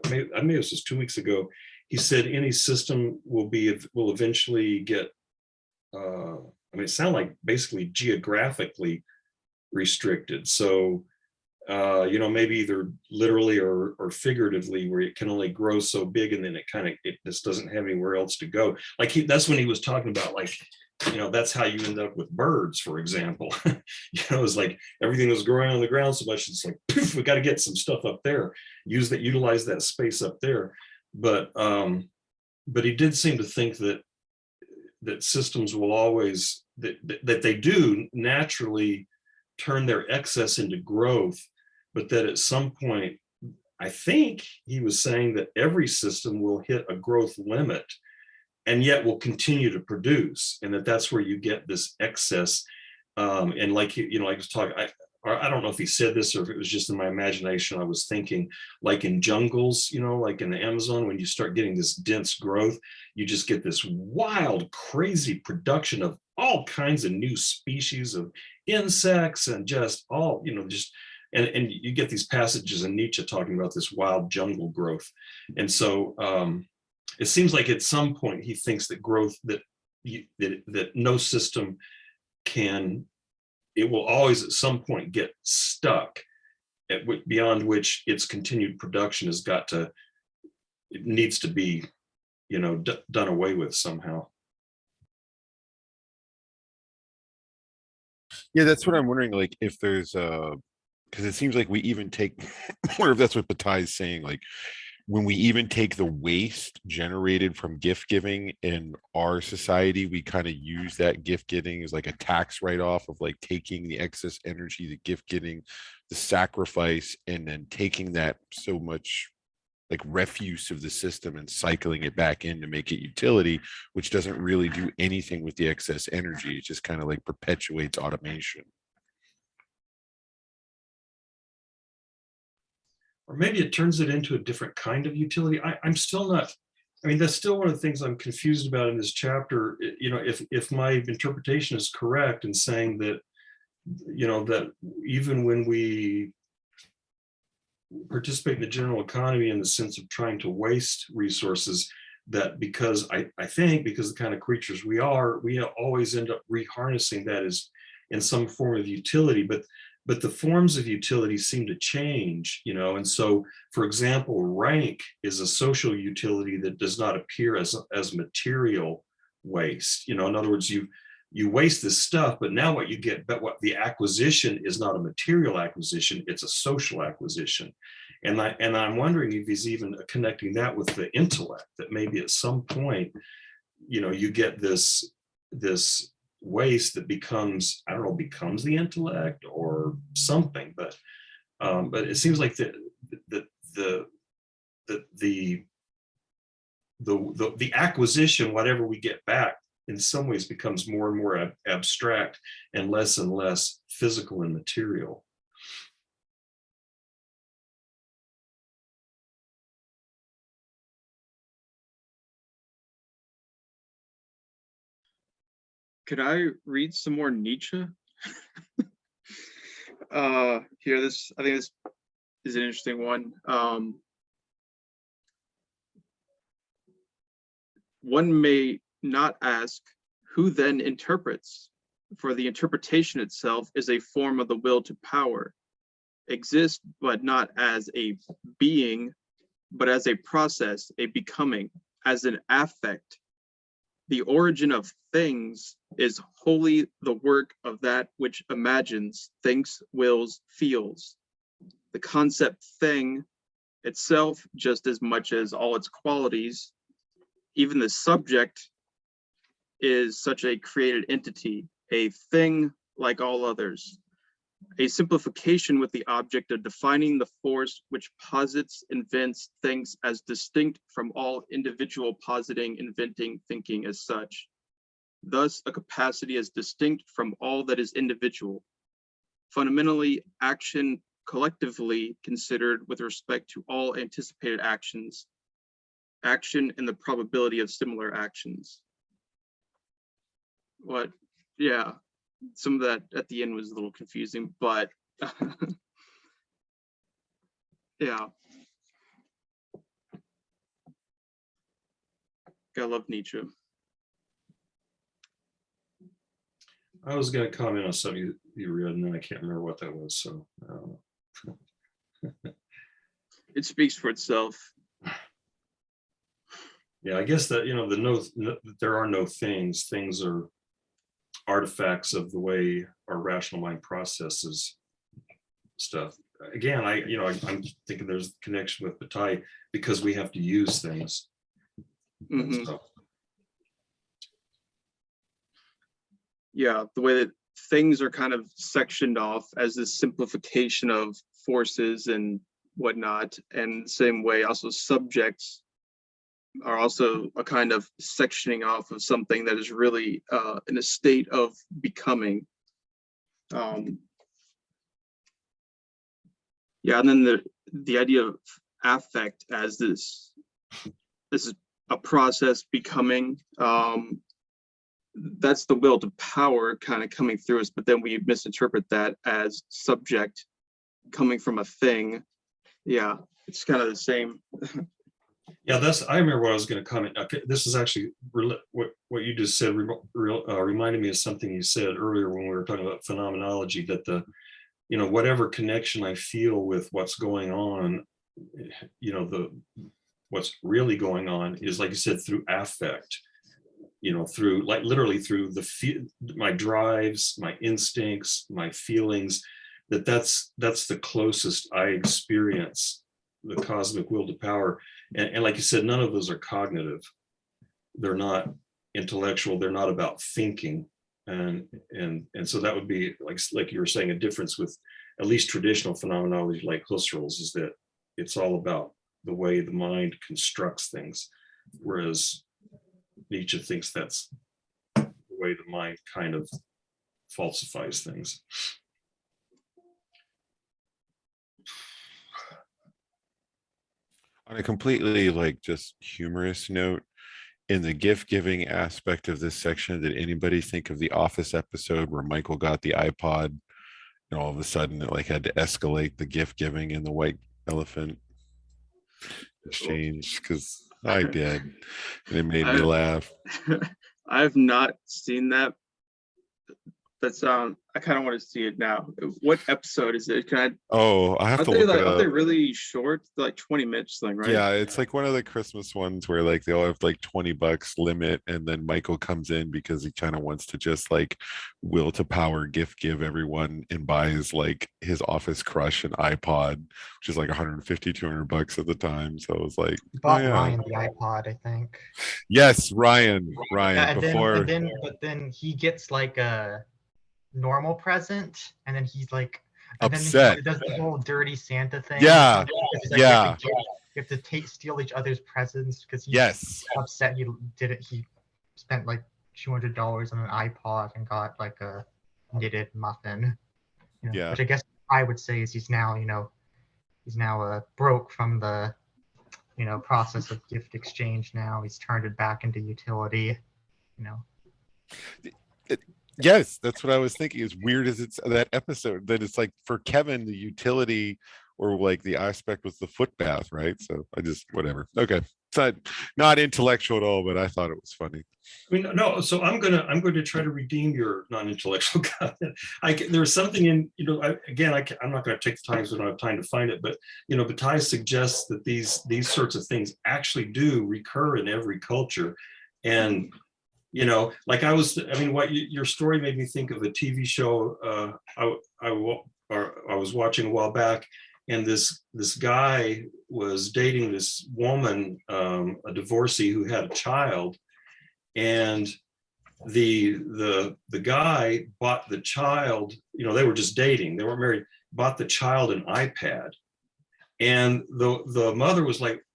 maybe this was 2 weeks ago, he said any system will eventually get, I mean, it sounded like basically geographically restricted. So, you know, maybe either literally or figuratively, where it can only grow so big and then it just doesn't have anywhere else to go. Like that's when he was talking about, like, you know, that's how you end up with birds, for example. You know, it's like everything was growing on the ground so much, it's like, poof, we got to get some stuff up there, utilize that space up there. But he did seem to think that systems will always, that they do naturally turn their excess into growth, but that at some point, I think he was saying that every system will hit a growth limit and yet will continue to produce, and that's where you get this excess. And like, you know, I was talking, I don't know if he said this or if it was just in my imagination. I was thinking, like in jungles, you know, like in the Amazon, when you start getting this dense growth, you just get this wild, crazy production of all kinds of new species of insects and just all, you know, just, and you get these passages in Nietzsche talking about this wild jungle growth. And so it seems like at some point he thinks that growth, that no system can, it will always at some point get stuck, beyond which its continued production has got to, it needs to be, you know, done away with somehow. Yeah, that's what I'm wondering, like if there's because it seems like we even take I wonder if that's what Bataille is saying, like when we even take the waste generated from gift giving in our society, we kind of use that gift giving as like a tax write-off of like taking the excess energy, the gift giving, the sacrifice, and then taking that so much like refuse of the system and cycling it back in to make it utility, which doesn't really do anything with the excess energy. It just kind of like perpetuates automation. Or maybe it turns it into a different kind of utility. I'm still not, I mean, that's still one of the things I'm confused about in this chapter. You know, if my interpretation is correct in saying that, you know, that even when we participate in the general economy in the sense of trying to waste resources, that because I think because the kind of creatures we always end up reharnessing that as in some form of utility, but the forms of utility seem to change, you know. And so, for example, rank is a social utility that does not appear as material waste. You know, in other words, you waste this stuff, but now what you get, but what the acquisition is not a material acquisition, it's a social acquisition. And I'm wondering if he's even connecting that with the intellect, that maybe at some point, you know, you get this waste that becomes, I don't know, becomes the intellect or something, but it seems like the acquisition, whatever we get back, in some ways becomes more and more abstract and less physical and material. Could I read some more Nietzsche? Here, I think this is an interesting one. One may not ask, who then interprets? For the interpretation itself is a form of the will to power, exist but not as a being, but as a process, a becoming, as an affect. The origin of things is wholly the work of that which imagines, thinks, wills, feels. The concept thing itself, just as much as all its qualities, even the subject is such a created entity, a thing like all others. A simplification with the object of defining the force which posits, invents, thinks as distinct from all individual positing, inventing, thinking as such. Thus, a capacity as distinct from all that is individual. Fundamentally, action collectively considered with respect to all anticipated actions, action and the probability of similar actions. What? Yeah. Some of that at the end was a little confusing, but yeah. Gotta love Nietzsche. I was going to comment on something you read, and then I can't remember what that was. So It speaks for itself. yeah, I guess that, you know, there are no things. Things are artifacts of the way our rational mind processes stuff. Again, I'm thinking there's a connection with Bataille because we have to use things. Mhm. So, Yeah, the way that things are kind of sectioned off as this simplification of forces and whatnot, and the same way also subjects are also a kind of sectioning off of something that is really in a state of becoming. Yeah, and then the idea of affect as this is a process becoming. That's the will to power kind of coming through us, but then we misinterpret that as subject coming from a thing. Yeah, it's kind of the same. yeah, I remember what I was going to comment. Okay, this is actually what you just said reminded me of something you said earlier when we were talking about phenomenology, that whatever connection I feel with what's going on, what's really going on is, like you said, through affect, through literally through my drives, my instincts, my feelings, that's the closest I experience the cosmic will to power. And like you said, none of those are cognitive. They're not intellectual. They're not about thinking. And so that would be like you were saying, a difference with at least traditional phenomenology like Husserl's, is that it's all about the way the mind constructs things, whereas Nietzsche thinks that's the way the mind kind of falsifies things. On a completely like just humorous note, in the gift giving aspect of this section, did anybody think of the Office episode where Michael got the iPod and all of a sudden it like had to escalate the gift giving in the white elephant exchange? Because I did, and it made me laugh. I have not seen that. That's I kind of want to see it now. What episode is it? Can I? Oh, I have Aren't to they look like? it Aren't they up. really short? They're like 20 minutes thing, right? Yeah, it's like one of the Christmas ones where like they all have like $20 limit, and then Michael comes in because he kind of wants to just like will to power gift give everyone and buys like his office crush an iPod, which is like 150, $200 at the time. So it was like, oh Bought yeah, Ryan the iPod, I think. yes, Ryan, Yeah, before but then he gets like a normal present, and then he's like, and upset. then he does the whole dirty Santa thing. Yeah, It's like yeah. you have to steal each other's presents because he's Yes, upset he did it. He spent like $200 on an iPod and got like a knitted muffin. Yeah. Which I guess I would say is he's now broke from the process of gift exchange. Now he's turned it back into utility. Yes, that's what I was thinking. As weird as it's that episode, that it's like for Kevin, the utility or like the aspect was the foot bath, right? So I just whatever. Okay. It's not intellectual at all, but I thought it was funny. I mean, no, so I'm going to try to redeem your non-intellectual comment. There's something in, I'm not going to take the time because we don't have time to find it, but, Bataille suggests that these sorts of things actually do recur in every culture. And, your story made me think of a TV show I was watching a while back, and this guy was dating this woman, a divorcee who had a child, and the guy bought the child, they were just dating, they weren't married, bought the child an iPad, and the mother was like,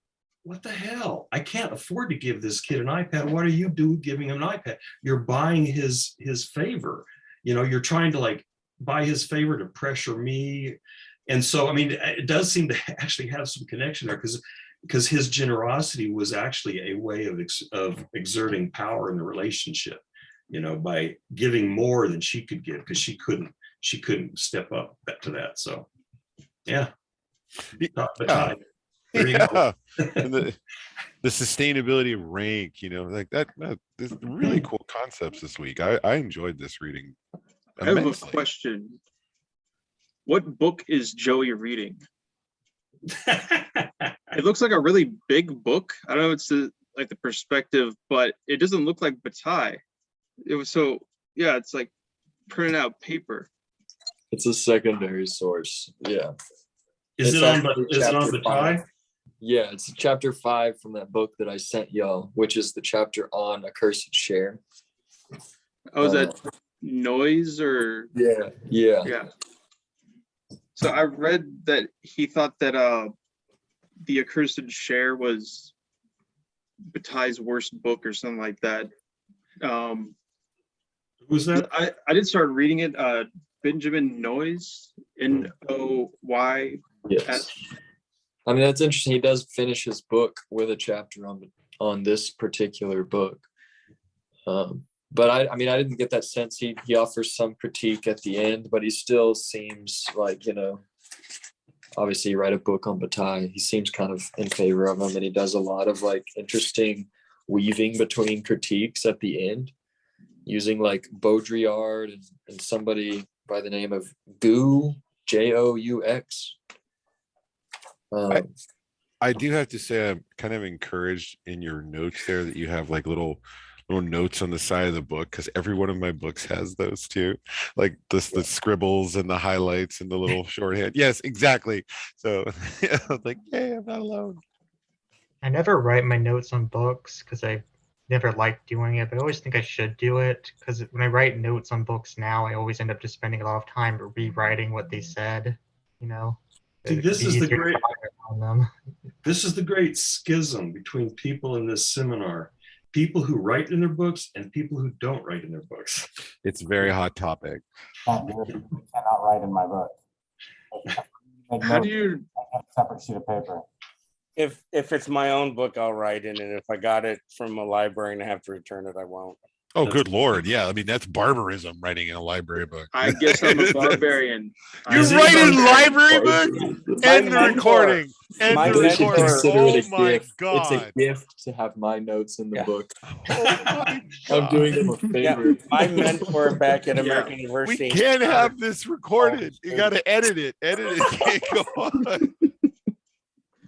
what the hell? I can't afford to give this kid an iPad. What are you doing giving him an iPad? You're buying his favor. You're trying to like buy his favor to pressure me. And so, it does seem to actually have some connection there because his generosity was actually a way of exerting power in the relationship, by giving more than she could give because she couldn't step up to that. So, yeah. Yeah. There you go. And the sustainability of rank, like that this really cool concepts this week. I enjoyed this reading I have a immensely. question. What book is Joey reading? It looks like a really big book. I don't know, it's like the perspective, but it doesn't look like Bataille. It was it's like printed out paper. It's a secondary source. Yeah. Is It's it on actually chapter Bataille? 5. Yeah, it's chapter 5 from that book that I sent y'all, which is the chapter on Accursed Share. Oh, is that noise or? Yeah. Yeah. So I read that he thought that the Accursed Share was Bataille's worst book or something like that. Who's that? I did start reading it. Benjamin Noyes, Noyes. Yes. That's interesting. He does finish his book with a chapter on this particular book. But I didn't get that sense. He offers some critique at the end, but he still seems like, obviously you write a book on Bataille, he seems kind of in favor of him, and he does a lot of like interesting weaving between critiques at the end, using like Baudrillard and somebody by the name of Gou, Joux. I do have to say I'm kind of encouraged in your notes there that you have like little notes on the side of the book, because every one of my books has those too, like the scribbles and the highlights and the little shorthand. Yes, exactly. So I was like, hey, I'm not alone. I never write my notes on books because I never liked doing it, but I always think I should do it because when I write notes on books now, I always end up just spending a lot of time rewriting what they said. See, this is the great. On them. This is the great schism between people in this seminar. People who write in their books and people who don't write in their books. It's a very hot topic. Can't do it. Cannot write in my book. Make How do notes, you, I have a separate sheet of paper. If it's my own book, I'll write in it. If I got it from a library and I have to return it, I won't. Oh, That's- good Lord. Yeah. I mean, that's barbarism writing in a library book. I guess I'm a barbarian. You Is it write in barbarian? library book? My End the mentor- recording. End my the We should mentor- recording. consider Oh it a my gift. It's a God. gift to have my notes in the Yeah. book. Oh my I'm doing God. them a Yeah, favor. my mentor back at Yeah. American We University. can't have this recorded. You got to edit it. Edit it. Can't go on.